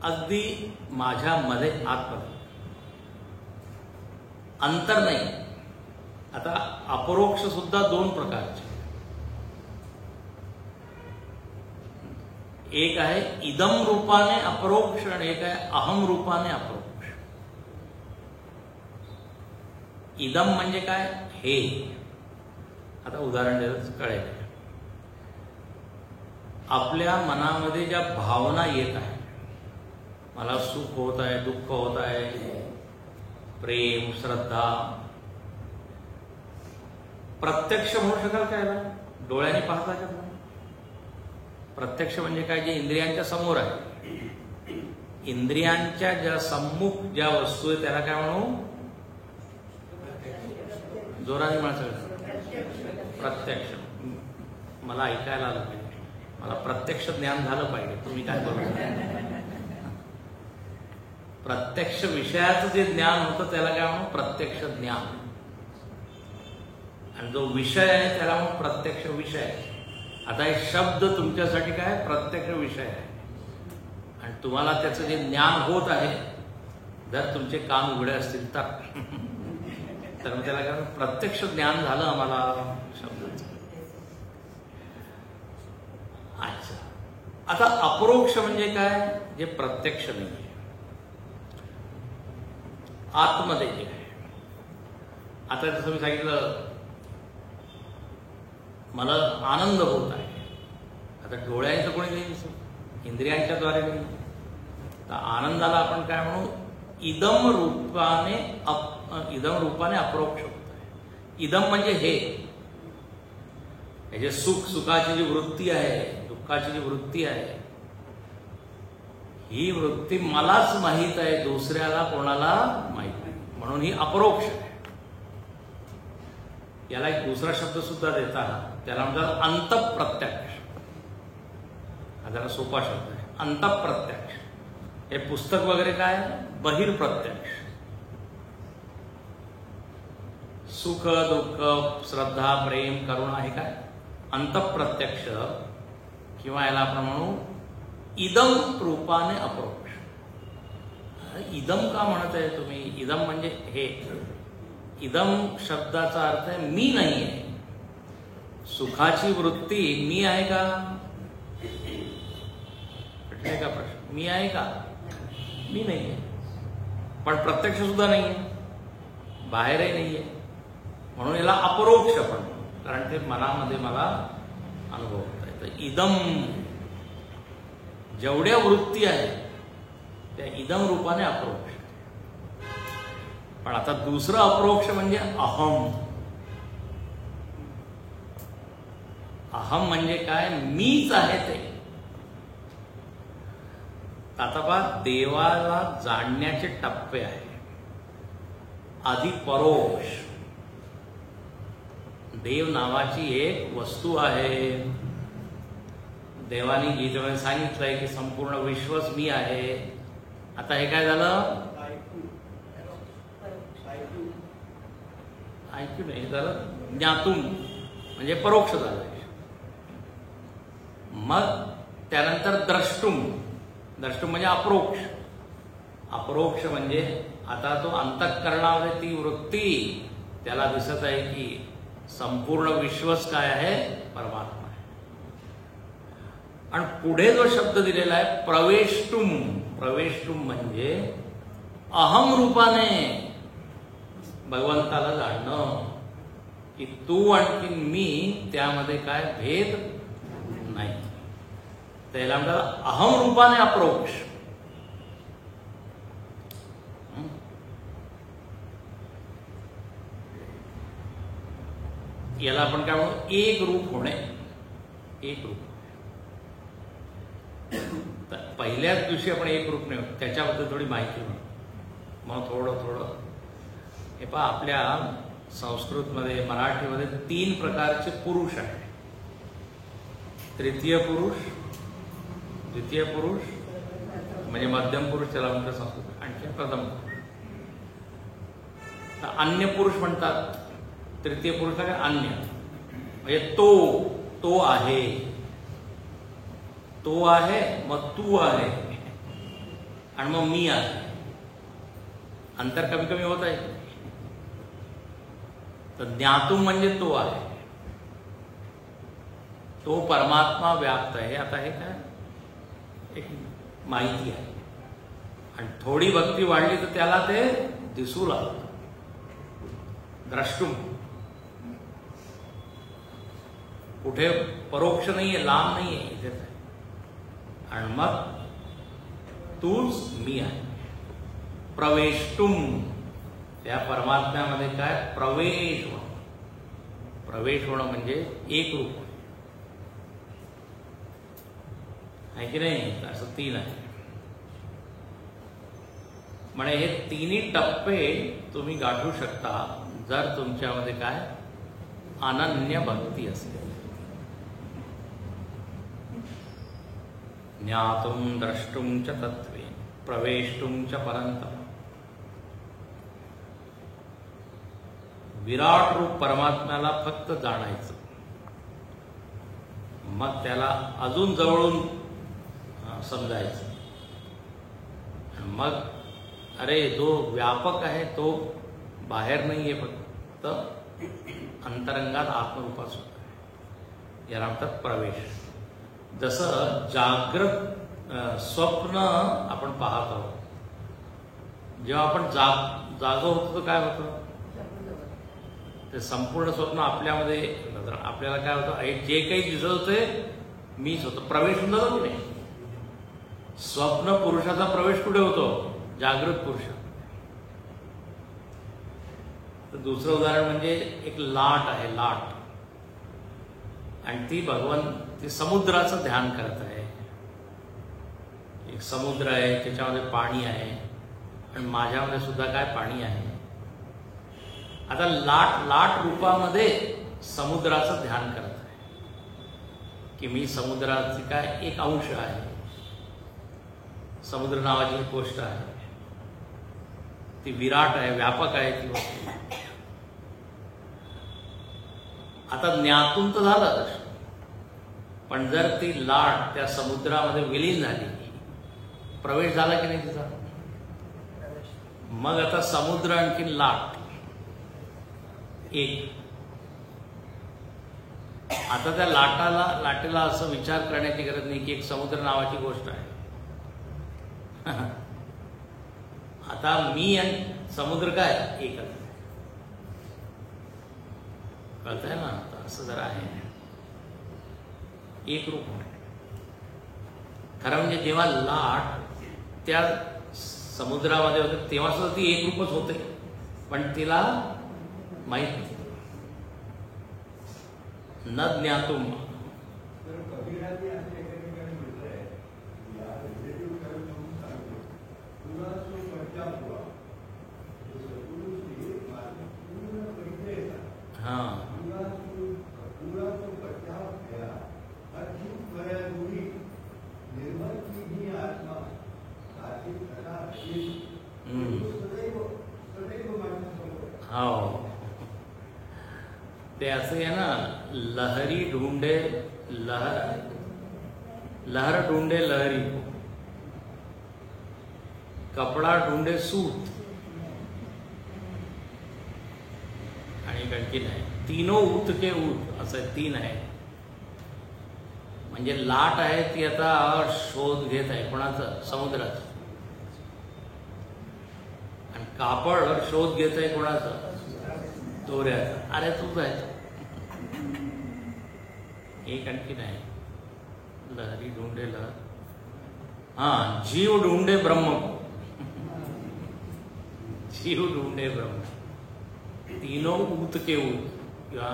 अगदी माझ्यामध्ये, आतमध्ये, अंतर नाही. आता अपरोक्ष सुद्धा 2 प्रकारचे. एक आहे इदम रूपाने अपरोक्ष आणि एक आहे अहम रूपाने अपरोक्ष. इदम म्हणजे काय? हे. आता उदाहरण दिलं कळेल. आपल्या मनामध्ये ज्या भावना येत आहेत, मला सुख होत आहे, दुःख होत आहे, प्रेम, श्रद्धा, प्रत्यक्ष म्हणू शकाल काय? डोळ्याने पाहता का तुम्ही? प्रत्यक्ष म्हणजे काय? जे इंद्रियांच्या समोर आहे, इंद्रियांच्या ज्या सम्मुख ज्या वस्तू आहे त्याला काय म्हणू? जोराने म्हणायचं प्रत्यक्ष. मला ऐकायला आलं पाहिजे, मला प्रत्यक्ष ज्ञान झालं पाहिजे. तुम्ही काय बोलता? प्रत्यक्ष विषयाचं जे ज्ञान होतं त्याला काय म्हणू? प्रत्यक्ष ज्ञान. आणि जो विषय आहे त्याला म्हणून प्रत्यक्ष विषय. आता हे शब्द तुमच्यासाठी काय? प्रत्यक्ष विषय आहे. आणि तुम्हाला त्याचं जे ज्ञान होत आहे, जर तुमचे कान उघडे असतील तर मग त्याला काय? प्रत्यक्ष ज्ञान झालं आम्हाला शब्दाचं. अच्छा, आता अपरोक्ष म्हणजे काय? जे प्रत्यक्ष नाही, आतमध्ये जे आहे. आता जसं मी सांगितलं, मला आनंद होत आहे. आता डोळ्यांचं कोणी नाही दिसत, इंद्रियांच्या द्वारे नाही. तर आनंदाला आपण काय म्हणू? इदम रूपाने अपरोक्ष होत आहे. इदम म्हणजे हे जे सुखाची जी वृत्ती आहे, दुःखाची जी वृत्ती आहे, ही वृत्ती मलाच माहीत आहे, दुसऱ्याला कोणाला माहीत नाही, म्हणून ही अपरोक्ष आहे. याला एक दुसरा शब्द सुद्धा देतात, त्याला म्हणतात अंतःप्रत्यक्ष. हा जरा सोपा शब्द आहे, अंतःप्रत्यक्ष. हे पुस्तक वगैरे काय? बहिर्प्रत्यक्ष. सुख, दुःख, श्रद्धा, प्रेम, करुणा हे काय? अंतःप्रत्यक्ष. किंवा याला आपण म्हणू इदम रूपाने अपरोक्ष. इदम का म्हणत आहे तुम्ही? इदम म्हणजे हे. इदम शब्दाचा अर्थ आहे मी नाही आहे. सुखाची वृत्ती मी आहे का? कुठले का प्रश्न? मी आहे का? मी नाही आहे. पण प्रत्यक्ष सुद्धा नाही आहे, बाहेरही नाही आहे, म्हणून याला अपरोक्ष पण, कारण ते मनामध्ये मला अनुभव होत आहे. तर इदम, जेवढ्या वृत्ती आहेत त्या इदम रूपाने अपरोक्ष. पण आता दुसरं अपरोक्ष म्हणजे अहम. अहम म्हणजे काय? मीच आहे ते. आता पहा, देवाला जाणण्याचे टप्पे आहे. आधी परोक्ष. देव नावाची एक वस्तू आहे. देवानी गीतेमध्ये सांगितलंय की संपूर्ण विश्वच मी आहे. आता हे काय झालं? ऐकू नाही झालं, ज्ञातून म्हणजे परोक्ष झालं. मग त्यानंतर द्रष्टुम. द्रष्टुम म्हणजे अपरोक्ष. अपरोक्ष म्हणजे आता तो अंतःकरणामध्ये ती वृत्ती त्याला दिसत आहे की संपूर्ण विश्वच काय आहे? परमात्मा आहे. आणि पुढे जो शब्द दिलेला आहे प्रवेष्टुम. प्रवेष्टुम म्हणजे अहम रूपाने भगवंताला जाणणं, की तू आणखी मी त्यामध्ये काय भेद नाही. त्याला म्हणतात अहम रूपाने अपरोक्ष. याला आपण काय म्हणू? एक रूप होणे. एक रूप. तर पहिल्याच दिवशी आपण एक रूप नाही होत, त्याच्याबद्दल थोडी माहिती म्हणू. मग थोडं हे पहा, आपल्या संस्कृतमध्ये, मराठीमध्ये 3 प्रकारचे पुरुष आहेत. तृतीय पुरुष, द्वितीय पुरुष म्हणजे मध्यम पुरुष, त्याला म्हणतात संस्कृत, आणखी प्रथम पुरुष. तर अन्य पुरुष म्हणतात. तृतीय पुरुष काय? अन्य म्हणजे तो आहे, तो आहे, मग तू आहे, आणि मग मी आहे. अंतर कमी कमी होत आहे. तर ज्ञातुम म्हणजे तो आहे, तो परमात्मा व्याप्त आहे. आता हे काय? एक माहिती आहे. आणि थोडी भक्ती वाढली तर त्याला ते दिसू लागतं. द्रष्टुम, कुठे परोक्ष नाहीये, लांब नाहीये, इथेच आहे. आणि मग तूच मी आहे. प्रवेष्टुम, त्या परमात्म्यामध्ये काय प्रवेश होणं. प्रवेश होणं म्हणजे एक रूप आहे की नाही. असं 3 आहे. म्हणजे हे 3ही टप्पे तुम्ही गाठू शकता जर तुमच्यामध्ये काय अनन्य भक्ती असेल. ज्ञातुम द्रष्टुम च तत्वे प्रवेष्टुम च परंतप. विराट रूप परमात्म्याला फक्त जाणायचं, मग त्याला अजून जवळून समजायचं. मग अरे जो व्यापक आहे तो बाहेर नाहीये, फक्त अंतरंगात आत्मरूपात सुद्धा आहे. याला म्हणतात प्रवेश. जसं जागृत स्वप्न आपण पाहत आहोत, जेव्हा आपण जागो होतो तर काय होतं, ते संपूर्ण स्वप्न आपल्यामध्ये आपल्याला काय होतं, जे काही दिसत होते मीच होतो. प्रवेश होऊन जातो की नाही. स्वप्न पुरुषाचा प्रवेश कुठे होतो, जागृत पुरुषात. तर दुसरं उदाहरण म्हणजे एक लाट आहे, लाट. आणि ती भगवान ती समुद्राचं ध्यान करत आहे. एक समुद्र आहे, त्याच्यामध्ये पाणी आहे, आणि माझ्यामध्ये सुद्धा काय पाणी आहे. आता लाट रूपामध्ये समुद्राचं ध्यान करत आहे की मी समुद्राची काय एक अंश आहे. समुद्र नावाची एक गोष्ट आहे, ती विराट आहे, व्यापक आहे ती वस्तू. आता ज्ञातून तर झालं, पण जर ती लाट त्या समुद्रामध्ये विलीन झाली, प्रवेश झाला की नाही तिचा, मग आता समुद्र आणखीन लाट एक. आता त्या लाटेला असं विचार करण्याची गरज नाही की एक समुद्र नावाची गोष्ट आहे. आता मी आणि समुद्र काय एकच. कळतंय ना. असं जरा आहे, एक रूप. खरं म्हणजे जेव्हा लाट त्या समुद्रामध्ये होते तेव्हा सुद्धा ती एक रूपच होते, पण तिला माहित नाही. न ज्ञातुम. हाँ, हाँ, ते असं आहे ना, लहरी ढूंढे लहर ढूंढे लहरी को, कपडा ढूंढे सूत. आणि आणखीन आहे तीनो ऊत के ऊत, असं 3 आहे. म्हणजे लाट आहे ती आता शोध घेत आहे कोणाचं, समुद्राचं. आणि कापड शोध घेत आहे कोणाचं, दोऱ्याचं. अरे तूच आहे. एक आणखीन आहे, लहरी ढूंढे लहर. हाँ, जीव ढूंढे ब्रह्म को, जीव ढूंढे ब्रह्म. तीनों ऊत के ऊत किंवा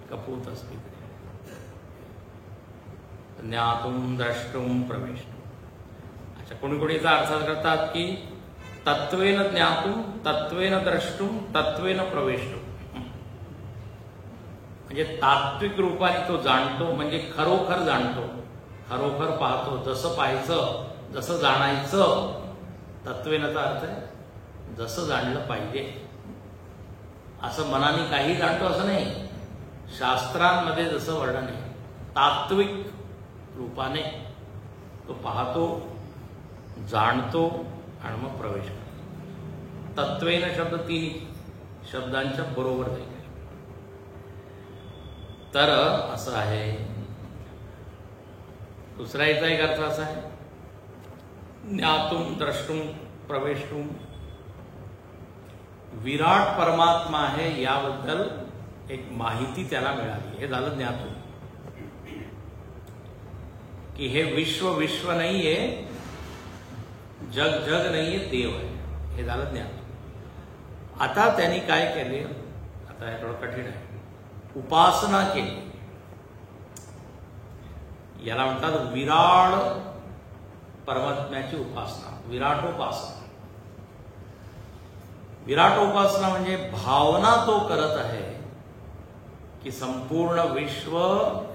कपूत असते. ज्ञातुम द्रष्टुम प्रवेष्टुम. अच्छा, कोणी कोणी याचा अर्थ करतात की तत्वेन ज्ञातुम तत्वेन द्रष्टुम तत्वेन प्रवेष्टुम. म्हणजे तात्विक रूपाने तो जाणतो, म्हणजे खरोखर जाणतो, खरोखर पाहतो. जसं पाहायचं, जसं जाणायचं. तत्वेनचा अर्थ आहे जसं जाणलं पाहिजे. असं मनाने काही जाणतो असं नाही. शास्त्रांमध्ये जसं वर्णन आहे, तात्विक रूपाने तो पाहतो, जाणतो आणि मग प्रवेश करतो. तत्वेन शब्द 3 शब्दांच्या बरोबर जाईल. तर असं आहे. दुसरा याचा एक अर्थ असा आहे ज्ञातुम द्रष्टुम प्रवेष्टुम. विराट परमात्मा आहे याबद्दल एक माहिती त्याला मिळाली. हे झालं ज्ञातुम. की हे विश्व विश्व नाहीये, जग जग नाहीये, देव आहे. हे झालं ज्ञातुम. आता त्यांनी काय केले, आता हे थोडं कठीण आहे, उपासना केली. याला म्हणतात विराट परमात्म्याची उपासना, विराटोपासना. विराटोपासना म्हणजे भावना तो करत आहे की संपूर्ण विश्व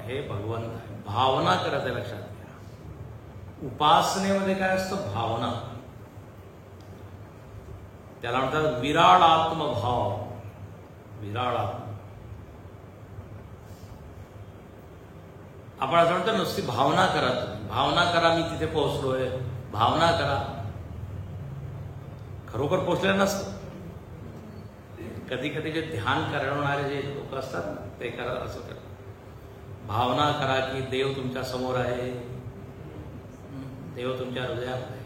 हे भगवंत आहे. भावना करत आहे, लक्षात घ्या. उपासनेमध्ये काय असतं, भावना. त्याला म्हणतात विराट आत्मभाव. विराट आत्म. आपण असं म्हणतो नुसती भावना करा, भावना करा मी तिथे पोहोचलोय, भावना करा. खरोखर पोहोचले नसतं. कधी कधी जे ध्यान करणारे जे लोक असतात ना, ते करा, असं करा, भावना करा की देव तुमच्या समोर आहे, देव तुमच्या हृदयात आहे.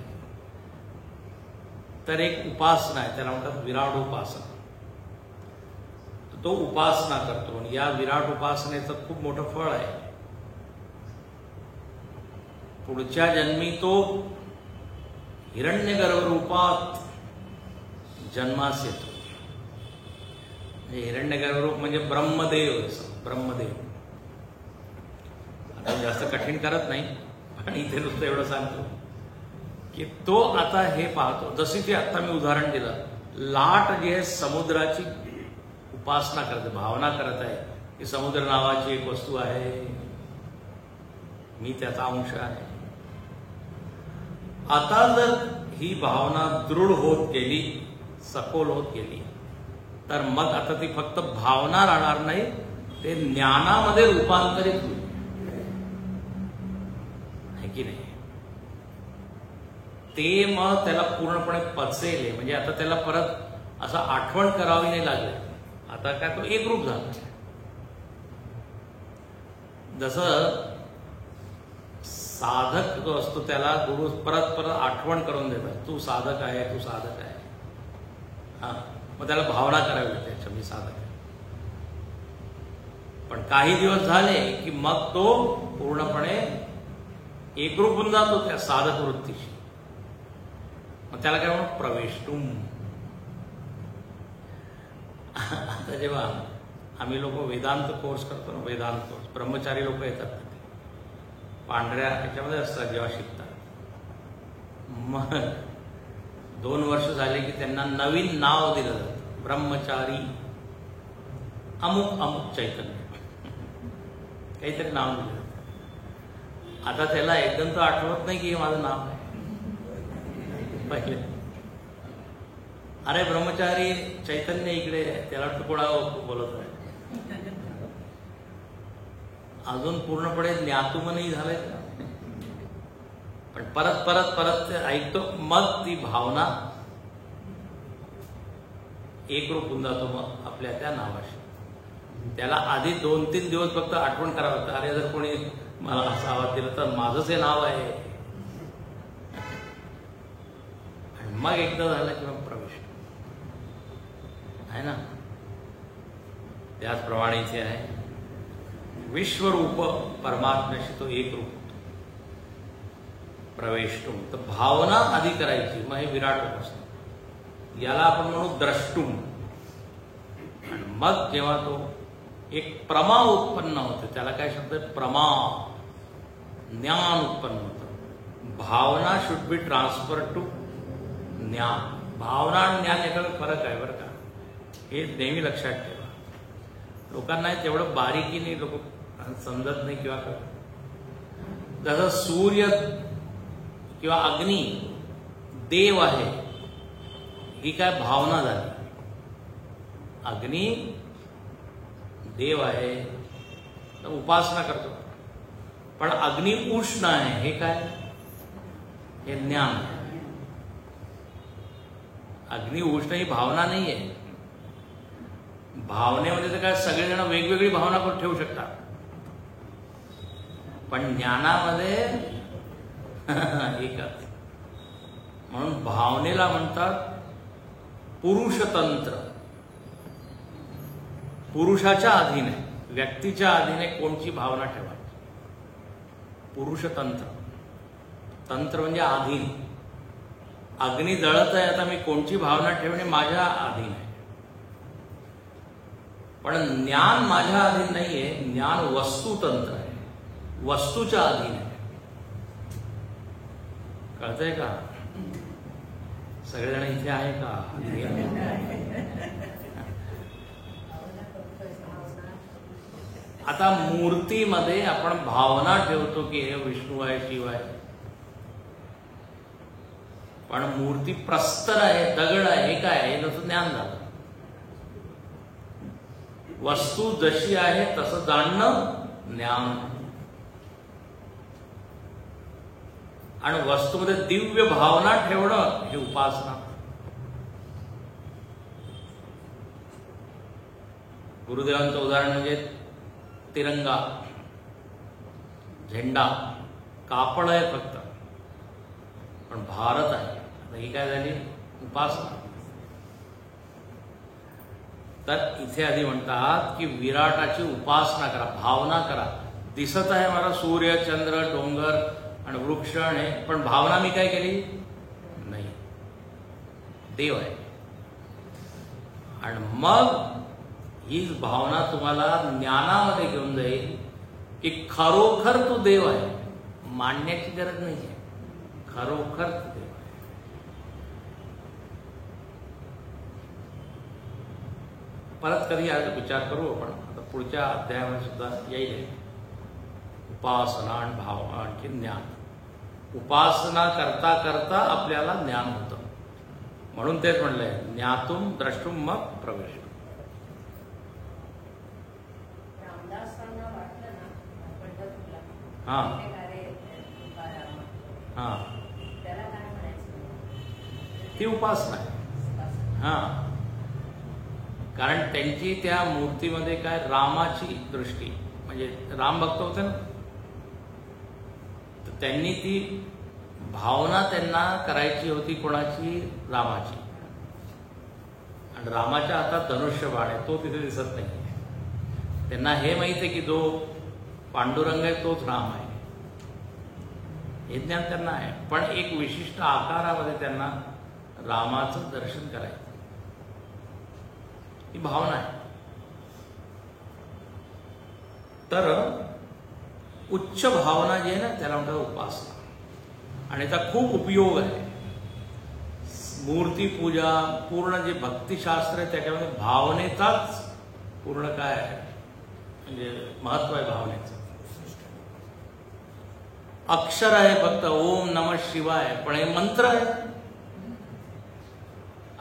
तर एक उपासना आहे, त्याला म्हणतात विराट उपासना. तो उपासना करतो आणि या विराट उपासनेचं खूप मोठं फळ आहे. पुढच्या जन्मी तो हिरण्यगर्भ रूपात जन्मास येतो. हिरण्यगर्भ रूप म्हणजे ब्रह्मदेव. ब्रह्मदेव आता जास्त कठीण करत नाही, पण इथे नुसतं एवढं सांगतो की तो आता हे पाहतो. जशी की आता मी उदाहरण दिलं, लाट जी आहे समुद्राची उपासना करते, भावना करत आहे की समुद्र नावाची एक वस्तू आहे, मी त्याचा अंश आहे. आता जर ही भावना दृढ होत गेली, सखोल होत गेली, तर मग आता ती फक्त भावना राहणार नाही, ते ज्ञानामध्ये रूपांतरित होईल. आहे की नाही? ते मग त्याला पूर्णपणे पचेल. म्हणजे आता त्याला परत असं आठवण करावी नाही लागली. आता काय तो एकरूप झाला. जसं साधक जो असतो त्याला गुरु परत परत आठवण करून देतात, तू साधक आहे, तू साधक आहे. हा, मग त्याला भावना करावी लागते, अच्छा मी साधक आहे. पण काही दिवस झाले की मग तो पूर्णपणे एकरूप होऊन जातो त्या साधक वृत्तीशी. मग त्याला काय म्हणून प्रवेष्टुम. आता जेव्हा आम्ही लोक वेदांत कोर्स करतो ना, वेदांत कोर्स, ब्रह्मचारी लोक येतात, पांढऱ्या ह्याच्यामध्ये असतात जेव्हा शिकतात, मग 2 वर्ष झाले की त्यांना नवीन नाव दिलं जातं, ब्रह्मचारी अमुक अमुक चैतन्य, काहीतरी नाव दिलं जातं. आता त्याला एकदम तर आठवत नाही की हे माझं नाव आहे. पहिले अरे ब्रह्मचारी चैतन्य इकडे, त्याला कोणा बोलत आहे. अजून पूर्णपणे ज्ञातुम नाही झालंय, पण परत परत परत ते ऐकतो. मग ती भावना एकरूप होऊन जातो मग आपल्या त्या नावाशी. त्याला आधी 2-3 दिवस फक्त आठवण करावं लागतं. अरे जर कोणी मला असा आवाज दिला तर माझंच हे नाव आहे. आणि मग एकदा झालं किंवा प्रवेश आहे ना. त्याचप्रमाणे इथे आहे विश्वरूप परमात्म्याशी तो एक रूप होतो. प्रवेष्टुम, तर भावना आधी करायची, मग हे विराट उपासना. याला आपण म्हणू द्रष्टुम. आणि मग जेव्हा तो एक प्रमा उत्पन्न होते, त्याला काय शब्द आहे, प्रमा, ज्ञान उत्पन्न होतं. भावना शुड बी ट्रान्सफर टू ज्ञान. भावना आणि ज्ञान याच्यात फरक आहे बरं का, हे नेहमी लक्षात ठेवा. लोकांना तेवढं बारीकीने लोक समजत नाही किंवा करत. जसं सूर्य किंवा अग्नी देव आहे, ही काय भावना झाली. अग्नी देव आहे तर उपासना करतो. पण अग्नी उष्ण आहे, हे काय, हे ज्ञान आहे. अग्नी उष्ण ही भावना नाही आहे. भावनेमध्ये तर काय सगळेजण वेगवेगळी भावना करून ठेवू शकतात, पण ज्ञानामध्ये एकच. भावनेला म्हणतात पुरुषतंत्र. पुरुषाच्या अधीन आहे, व्यक्तीच्या अधीने कोणची भावना ठेवायची. पुरुषतंत्र. तंत्र म्हणजे अधीन. अग्नी जळत आहे, आता मी कोणची भावना ठेवणे माझ्या अधीन आहे. पण ज्ञान माझ्या अधीन नाहीये, ज्ञान वस्तुतंत्र आहे, वस्तूच्या अधीन आहे. कळतंय का? सगळेजण इथे आहे का? आता मूर्तीमध्ये आपण भावना ठेवतो की हे विष्णू आहे, शिव आहे, पण मूर्ती प्रस्तर आहे, दगड आहे, हे काय आहे? तसं ज्ञान झालं. वस्तू जशी आहे तसं जाणणं ज्ञान. आणि वस्तूमध्ये दिव्य भावना ठेवणं हे उपासना. गुरुदेवांचं उदाहरण म्हणजे तिरंगा, झेंडा. कापड आहे फक्त, पण भारत आहे. आता ही काय झाली? उपासना. तर इथे आधी म्हणतात की विराटाची उपासना करा, भावना करा. दिसत आहे मला सूर्य, चंद्र, डोंगर आणि वृक्ष आणि, पण भावना मी काय केली नाही. देव आहे. आणि मग हीच भावना तुम्हाला ज्ञानामध्ये घेऊन जाईल की खरोखर तो देव आहे. मांडण्याची गरज नाही आहे, खरोखर तो देव आहे. परत कधी आज विचार करू आपण. आता पुढच्या अध्यायामध्ये सुद्धा येईल उपासना आणि भाव आणखी ज्ञान. उपासना करता करता आपल्याला ज्ञान होतं. म्हणून तेच म्हणलंय, ज्ञातुम द्रष्टुम मग प्रवेश. हा हा, ती उपासना आहे. हा, कारण त्यांची त्या मूर्तीमध्ये काय रामाची दृष्टी, म्हणजे राम भक्त होते ना, तर त्यांनी ती भावना त्यांना करायची होती. कोणाची? रामाची. आणि रामाच्या हातात धनुष्यबाण आहे, तो तिथे दिसत नाही. त्यांना हे माहित आहे की जो पांडुरंग आहे तोच राम आहे, हे ज्ञान त्यांना आहे. पण एक विशिष्ट आकारामध्ये त्यांना रामाचं दर्शन करायचं, ही भावना आहे. तर उच्च भावना जी आहे ना, त्याला म्हणतात उपासना. आणि त्याचा खूप उपयोग आहे. मूर्ती पूजा, पूर्ण जे भक्तिशास्त्र आहे त्याच्यामध्ये भावनेचाच पूर्ण काय आहे, म्हणजे महत्व आहे भावनेचं. अक्षर आहे फक्त ओम नमः शिवाय, पण हे मंत्र आहे.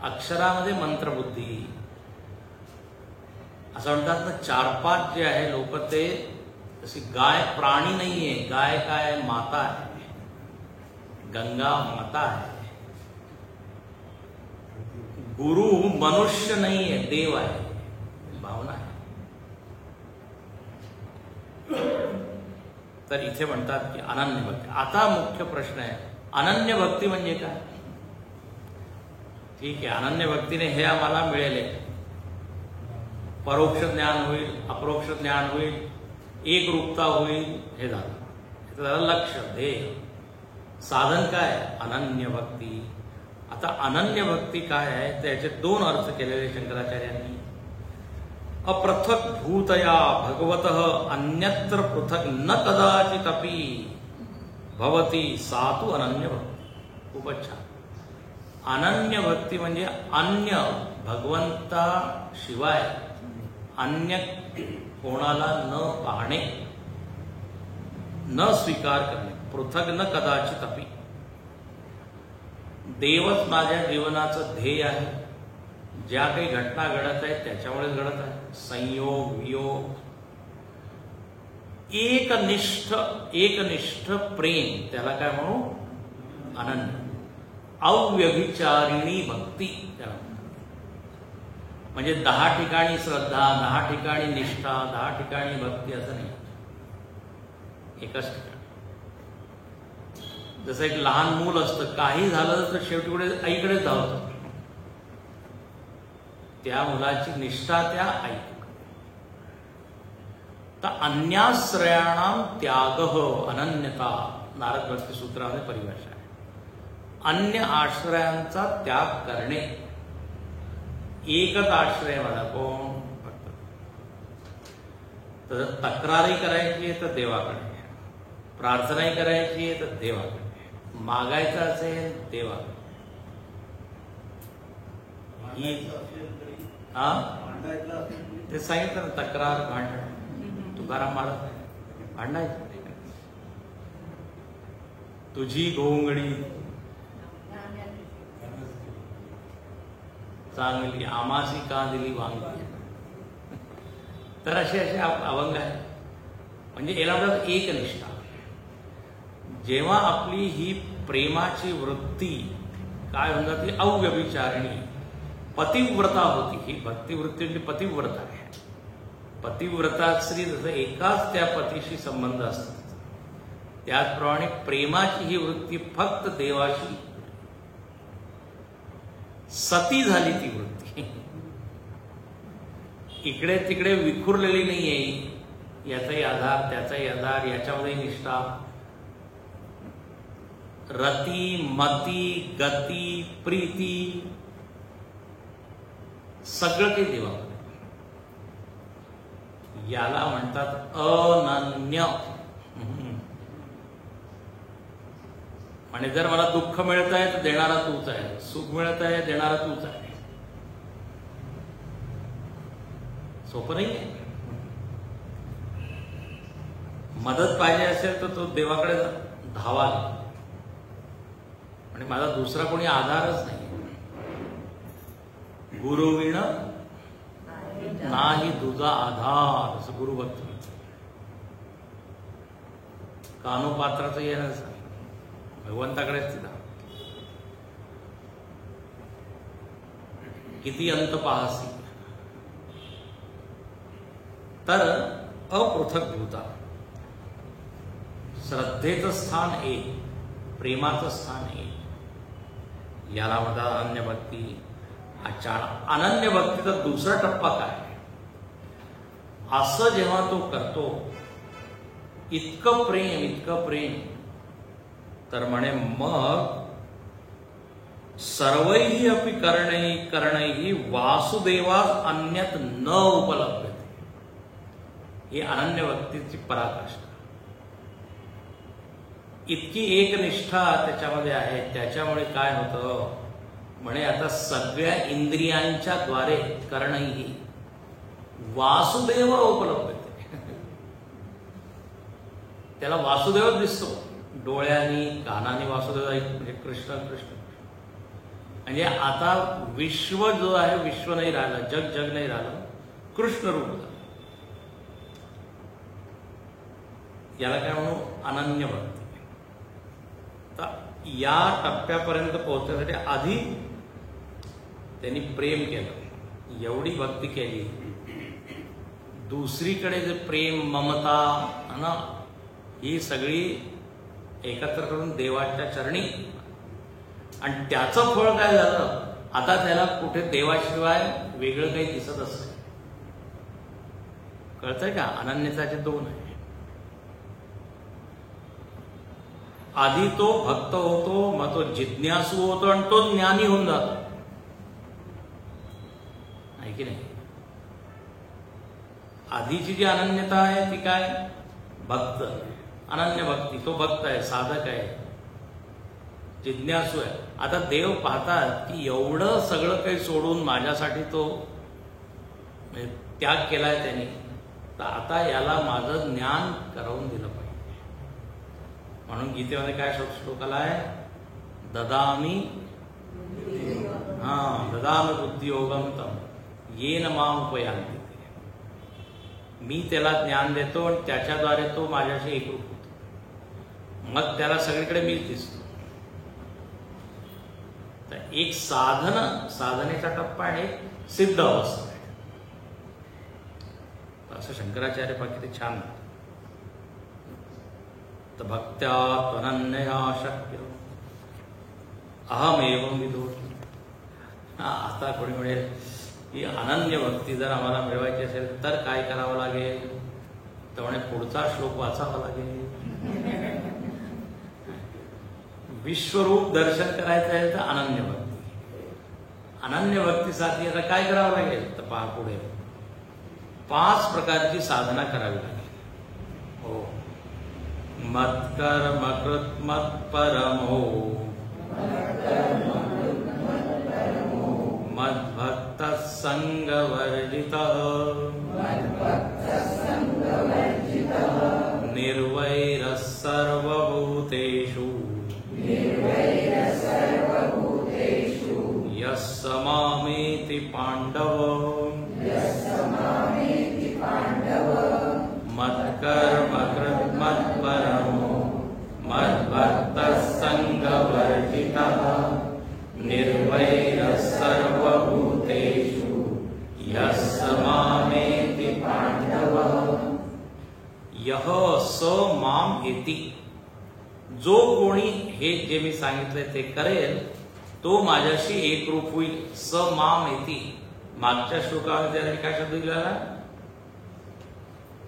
अक्षरामध्ये मंत्रबुद्धी. असं म्हणतात ना, 4-5 जे आहे लोक ते तशी गाय प्राणी नाहीये. गाय काय? माता आहे. गंगा माता आहे. गुरु मनुष्य नाहीये, देव आहे. भावना आहे. तर इथे म्हणतात की अनन्य भक्ती. आता मुख्य प्रश्न आहे, अनन्य भक्ती म्हणजे काय? ठीक आहे, अनन्य भक्तीने हे आम्हाला मिळेल. परोक्ष ज्ञान होईल, अपरोक्ष ज्ञान होईल, एक रूपता होईल, हे झालं. हे झालं लक्ष, ध्येय. साधन काय? अनन्य भक्ती. आता अनन्य भक्ती काय आहे त्याचे 2 अर्थ केलेले शंकराचार्यांनी. अपृथक भूतया भगवतः अन्यत्र पृथक न कदाचितपि भवती सा तु अनन्य भक्ती. खूपच छान. अनन्य भक्ती म्हणजे अन्य भगवंताशिवाय अन्य कोणाला न पाहणे, न स्वीकार करणे. पृथक न कदाचितपि. देवच माझ्या जीवनाचं ध्येय आहे. ज्या काही घटना घडत आहेत त्याच्यामुळेच घडत आहे. संयोग वियोग, एकनिष्ठ प्रेम, त्याला काय म्हणू? अनन्य. अव्यभिचारिणी भक्ती त्याला म्हणतात. म्हणजे 10 ठिकाणी श्रद्धा, 10 ठिकाणी निष्ठा, 10 ठिकाणी भक्ती असं नाही, एकच ठिकाणी. जसं एक लहान मूल असतं, काही झालं तर शेवटी कुठे आईकडेच धावतं. त्या मुलाची निष्ठा त्या आई. तर अन्याश्रयाणाम त्यागः अनन्यता नारद भक्ती सूत्रामध्ये परिभाषा आहे. अन्य आश्रयांचा त्याग करणे. एकच आश्रय मला कोण? फक्त. तर तक्रारही करायची आहे तर देवाकडे, प्रार्थनाही करायची आहे तर देवाकडे, मागायचं असेल देवाकडे. ते सांगितलं ना, तक्रार भांडण. तुकाराम महाराज भांडायचं. तुझी गोंगडी चांगली आमासी का दिली वांगी. तर असे असे अभंग आहे. म्हणजे याला म्हणतात एकनिष्ठा. जेव्हा आपली ही प्रेमाची वृत्ती काय म्हणतात ती अव्यभिचारिणी पतिव्रता होती. ही भक्तिवृत्ती म्हणजे पतिव्रता आहे. पतिव्रता स्त्री जसं एकाच त्या पतीशी संबंध असतात, त्याचप्रमाणे प्रेमाची ही वृत्ती फक्त देवाशी सती झाली. ती वृत्ती इकडे तिकडे विखुरलेली नाहीये. याचाही आधार, त्याचाही आधार, याच्यामध्ये निष्ठा. रती, मती, गती, प्रीती सगळं काही देवामध्ये. याला म्हणतात अनन्य. आणि जर मला दुःख मिळत आहे तर देणारा तूच आहे, सुख मिळत आहे देणारा तूच आहे. सोपं नाही आहे. मदत पाहिजे असेल तर तो देवाकडे धावा. आणि माझा दुसरा कोणी आधारच नाही. गुरुविण नाही तुझा आधार, असं गुरुभक्त. कानोपात्राचं येणं भगवंताकडेच तिला. किती अंत पाहसी. तर अपृथकभूता. श्रद्धेचं स्थान एक, प्रेमाचं स्थान एक. याला म्हणतात अनन्य भक्ती. अनन्य भक्तीचा दुसरा टप्पा काय? असं जेव्हा तो करतो, इतकं प्रेम, तर म्हणे मग सर्वैः अपि करणैः वासुदेवास अन्यत न उपलब्धते. ही अनन्य भक्तीची पराकाष्ठा. इतकी एकनिष्ठा त्याच्यामध्ये आहे. त्याच्यामुळे काय होतं म्हणे, आता सगळ्या इंद्रियांच्या द्वारे करणैः वासुदेव उपलब्ध होते. त्याला वासुदेव दिसतो. डोळ्यांनी कानाने वासुदेव म्हणजे कृष्ण. म्हणजे आता विश्व जो आहे, विश्व नाही राहिलं, जग नाही राहिलं, कृष्ण रूप झालं. याला काय म्हणू? अनन्य भक्ती. तर या टप्प्यापर्यंत पोहोचण्यासाठी आधी त्यांनी प्रेम केलं, एवढी भक्ती केली. दुसरीकडे जे प्रेम, ममता ना, ही सगळी एकत्र करून देवाच्या चरणी. आणि त्याचं फळ काय झालं? आता त्याला कुठे देवाशिवाय वेगळं काही दिसत असतं. कळतंय का? अनन्यताचे दोन आहे. आधी तो भक्त होतो, मग तो जिज्ञासू होतो, आणि तो ज्ञानी होऊन जातो. आहे की नाही? आधीची जी अनन्यता आहे ती काय? भक्त, अनन्य भक्ती. तो भक्त आहे, साधक आहे, जिज्ञासू आहे. आता देव पाहतात की एवढं सगळं काही सोडून माझ्यासाठी तो त्याग केलाय त्याने, तर आता याला माझं ज्ञान करवून दिलं पाहिजे. म्हणून गीतेमध्ये काय श्लोकाला आहे? ददामी ददामी बुद्धियोगम तम येन माम उपयांति. मी त्याला ज्ञान देतो आणि त्याच्याद्वारे तो माझ्याशी एकरूप होतो. मग त्याला सगळीकडे मीच दिसतो. तर एक साधनेचा टप्पा आणि एक सिद्ध अवस्था आहे. असं शंकराचार्य किती छान. तर भक्त्या त्वनन्यया शक्य अहमेवं विदोषि. आता कोणी म्हणेल ही अनन्य भक्ती जर आम्हाला मिळवायची असेल तर काय करावं लागेल? तर म्हणे पुढचा श्लोक वाचावा लागेल. विश्वरूप दर्शन करायचं आहे तर अनन्य भक्ती. अनन्य भक्तीसाठी आता काय करावं लागेल? तर पहा पुढे 5 प्रकारची साधना करावी लागेल. हो. मत्कर्म कृत मत्परमो मद्भक्तः संगवर्जितः निर्वैरः सर्वभूतेषु यः स मामेति पाण्डव मत्कर्म कृत मत्परमो मद्भक्तः संगवर्जितः निर्वैरः सर्वभूतेषु यः स मामेति पाण्डव. यः स माम एति. जो कोणी हे जे मी सांगितले ते करेल तो माझ्याशी एकरूप होईल. स माम एति. मागच्या श्लोकामध्ये त्यासाठी काय शब्द दिला?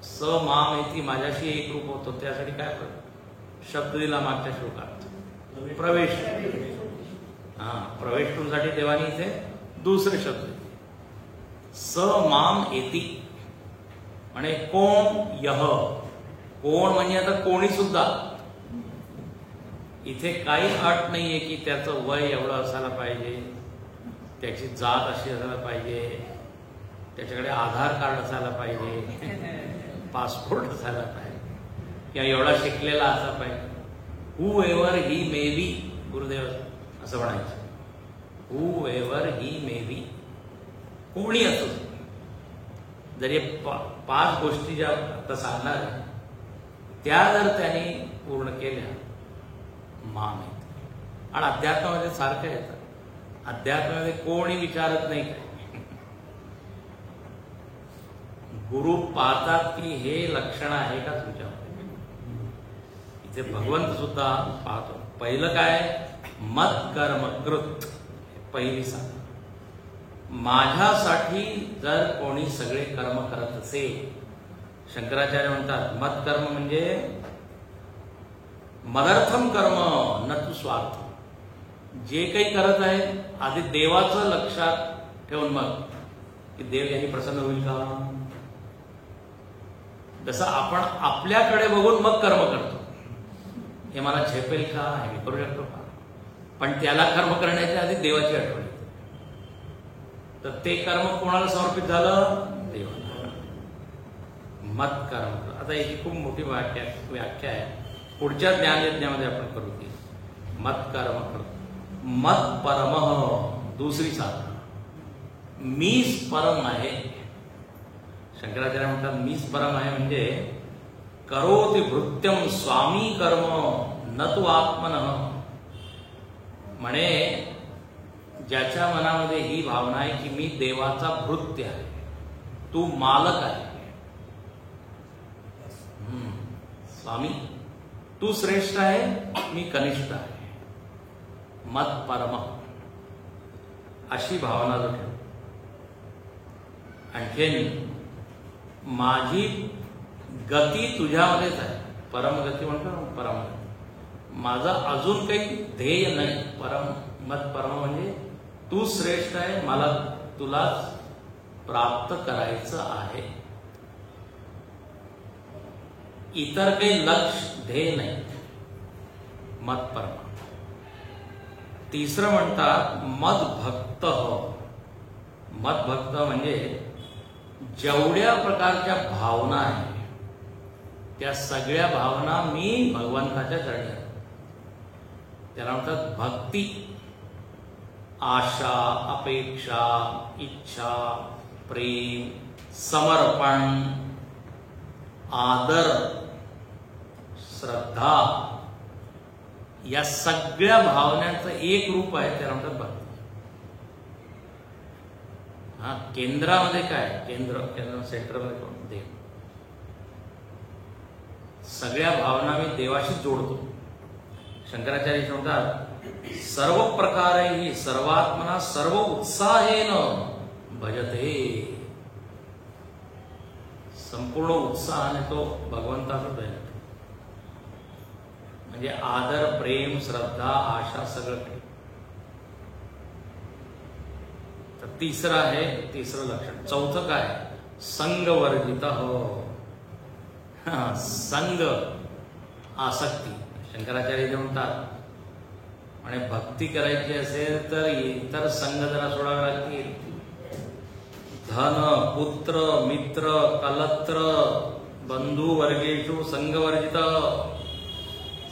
स माम एति, माझ्याशी एकरूप होतो. त्यासाठी काय शब्द दिला मागच्या श्लोकात? प्रवेश. प्रवेशसाठी देवानी इथे दुसरे शब्द दिले. स माम एति म्हणजे कोण? यह. कोण म्हणजे आता कोणी सुद्धा. इथे काही अट नाहीये की त्याचं वय एवढं असायला पाहिजे, त्याची जात अशी असायला पाहिजे, त्याच्याकडे आधार कार्ड असायला पाहिजे, पासपोर्ट असायला पाहिजे, किंवा एवढा शिकलेला असा पाहिजे. हू ever he may be. Gurudev असं म्हणायचं. हू एव्हर ही मे बी. कोणी असो. जरी 5 गोष्टी ज्या आता सांगणार आहे त्या जर त्यांनी पूर्ण केल्या माम येते. आणि अध्यात्मामध्ये सारखं येतं. अध्यात्मामध्ये कोणी विचारत नाही काय. गुरु पाहतात की हे लक्षण आहे का तुमच्यामध्ये. इथे भगवंत सुद्धा पाहतो. पहिलं काय? मत कर्म कृत. पहिली साधना. माझ्यासाठी जर कोणी सगळे कर्म करत असेल, शंकराचार्य म्हणतात मत कर्म म्हणजे मदर्थम कर्म न तू स्वार्थ. जे काही करत आहे आधी देवाचं लक्षात ठेवून मग की देव यांनी प्रसन्न होईल का. जसं आपण आपल्याकडे बघून मग कर्म करतो. हे मला झेपेल का, हे मी करू शकतो का, पण त्याला कर्म करण्याच्या आधी देवाची आठवण येते. तर ते कर्म कोणाला समर्पित झालं? देवाला. मत कर्म. आता याची खूप मोठी व्याख्या आहे. पुढच्या ज्ञानयज्ञामध्ये आपण करू ती. मत कर्म करतो. मत परम. दुसरी साधना. मीच परम आहे. शंकराचार्य म्हणतात मीच परम आहे म्हणजे करोति भृत्यम स्वामी कर्म न तू आत्मनः. म्हणे ज्याच्या मनामध्ये ही भावना आहे की मी देवाचा भृत्य आहे, तू मालक आहे, स्वामी, तू श्रेष्ठ आहे, मी कनिष्ठ आहे, मत परम, अशी भावना जो ठेव. आणखीन माझी गती तुझ्यामध्येच आहे. परमगती म्हणतो ना, परमगती. माझं अजून काही ध्येय नाही. मत परम म्हणजे तू श्रेष्ठ आहे, मला तुलाच प्राप्त करायचं आहे. इतर काही लक्ष ध्येय नाही. मत परम. तिसरं म्हणतात मद भक्त. मत भक्त म्हणजे जेवढ्या प्रकारच्या भावना आहेत त्या सगळ्या भावना मी भगवंताच्या चरणी आहे. त्याला म्हणतात भक्ती. आशा, अपेक्षा, इच्छा, प्रेम, समर्पण, आदर, श्रद्धा, या सगळ्या भावनांचं एक रूप आहे. त्याला म्हणतात भक्ती. केंद्रामध्ये काय? केंद्र सेंटरमध्ये कोण? देव. सगळ्या भावना मी देवाशी जोडतो. शंकराचार्य म्हणतात सर्व प्रकारे सर्वात्मना सर्व उत्साहेन भजते. संपूर्ण उत्साहाने तो भगवंताचं भजन, म्हणजे आदर, प्रेम, श्रद्धा, आशा सगळं काही. तर तिसरं आहे, तिसरं लक्षण. चौथं काय? संगवर्जित हो. संग, आसक्ती. शंकराचार्य म्हणतात आणि भक्ती करायची असेल तर इतर संघ जरा सोडावे लागतील. धन, पुत्र, मित्र, कलत्र, बंधू वर्गेषु संघवर्जित.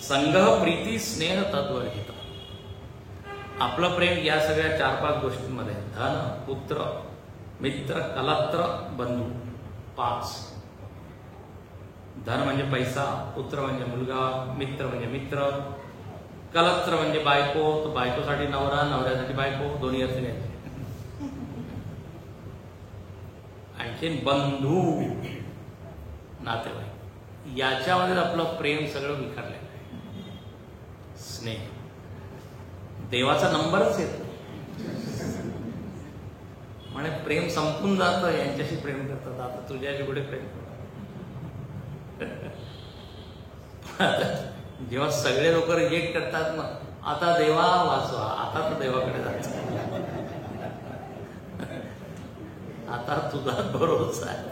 संघ, प्रीती, स्नेह तद्वर्जित. आपलं प्रेम या सगळ्या 4-5 गोष्टींमध्ये, धन, पुत्र, मित्र, कलत्र, बंधू, 5. धन म्हणजे पैसा, पुत्र म्हणजे मुलगा, मित्र म्हणजे मित्र, कलत्र म्हणजे बायको, तो बायकोसाठी नवरा, नवऱ्यासाठी बायको, दोन्ही अर्थ घ्यायचे. आणखीन बंधू, नातेवाईक. याच्यामध्ये आपलं प्रेम सगळं विखरलेलं आहे. स्नेह, देवाचा नंबरच येतो. म्हणे प्रेम संपून जातं, यांच्याशी प्रेम करतात, आता तुझ्याशी कुठे प्रेम करतात. जेव्हा सगळे लोक रिजेक्ट करतात ना, आता देवा वाचवा, आता तर देवाकडे जायचं, आता तुझा भरोसा आहे.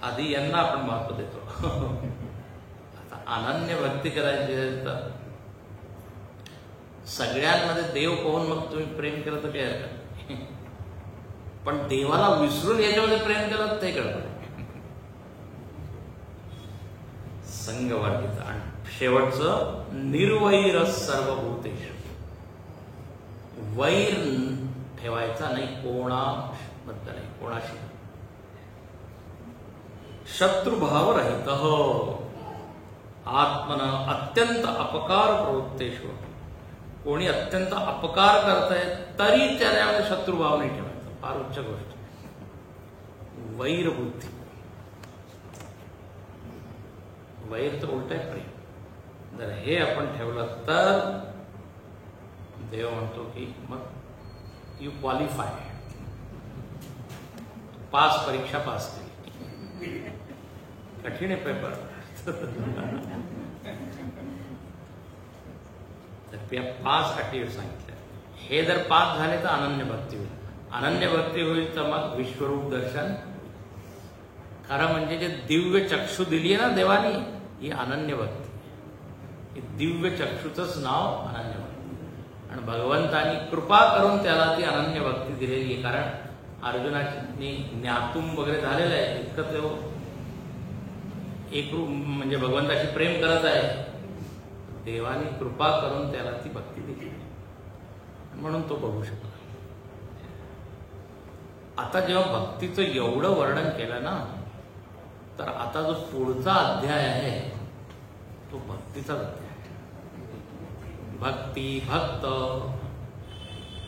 आधी यांना आपण महत्व देतो. आता अनन्य भक्ती करायची तर सगळ्यांमध्ये देव पाहून मग तुम्ही प्रेम केलं तर काय हरकत नाही, पण देवाला विसरून याच्यामध्ये प्रेम केलं ते गडबड. संगवर्जित. आणि शेवटचं निर्वैर सर्वभूतेषु. वैर ठेवायचा नाही कोणाबद्दल, नाही कोणाशी. शत्रुभाव रहित. आत्मन अत्यंत अपकार प्रवृत्तेषु. कोणी अत्यंत अपकार करतंय तरी त्याच्यामध्ये शत्रुभाव नाही ठेवायचा. फार उच्च गोष्ट. वैर बुद्धी. वैर तर उलट आहे प्रेम. जर हे आपण ठेवलं तर देव म्हणतो की मग यू क्वालिफाय, पास, परीक्षा पास केली. कठीण आहे पेपर. तर 5 अटी सांगितल्या. हे जर 5 झाले तर अनन्य भक्ती होईल. अनन्य भक्ती होईल तर मग विश्वरूप दर्शन. खरं म्हणजे जे दिव्य चक्षु दिली आहे ना देवानी, ही अनन्य भक्ती. दिव्य चक्षुचंच नाव अनन्य भक्ती. आणि भगवंतानी कृपा करून त्याला ती अनन्य भक्ती दिलेली आहे. कारण अर्जुनाने ज्ञातुम वगैरे झालेलं आहे, इतकं तो एक रूप म्हणजे भगवंताशी प्रेम करत आहे. देवानी कृपा करून त्याला ती भक्ती दिली म्हणून तो बघू शकतो. आता जेव्हा भक्तीचं एवढं वर्णन केलं ना, तर आता जो पुढचा अध्याय आहे तो भक्तीचाच अध्याय आहे. भक्ती, भक्त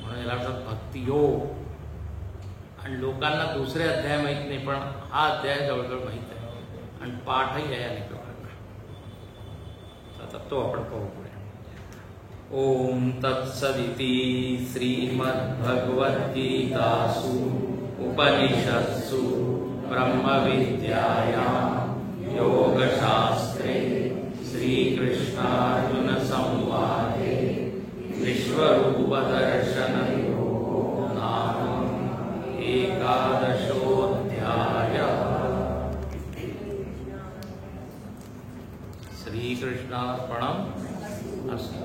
म्हणून याला म्हणतात भक्ती योग. आणि लोकांना दुसरे अध्याय माहित नाही, पण हा अध्याय जवळजवळ माहित आहे आणि पाठही आहे अनेक लोकांना. आता तो आपण पाहू पुढे. ओम तत्सदिति श्रीमद्भगवद्गीतासु उपनिषत्सु ब्रह्मविद्यायां योगशास्त्रे श्रीकृष्णार्जुन संवादे विश्वरूपदर्शनयोगो नाम 11ोऽध्यायः. श्रीकृष्णार्पणम् अस्तु.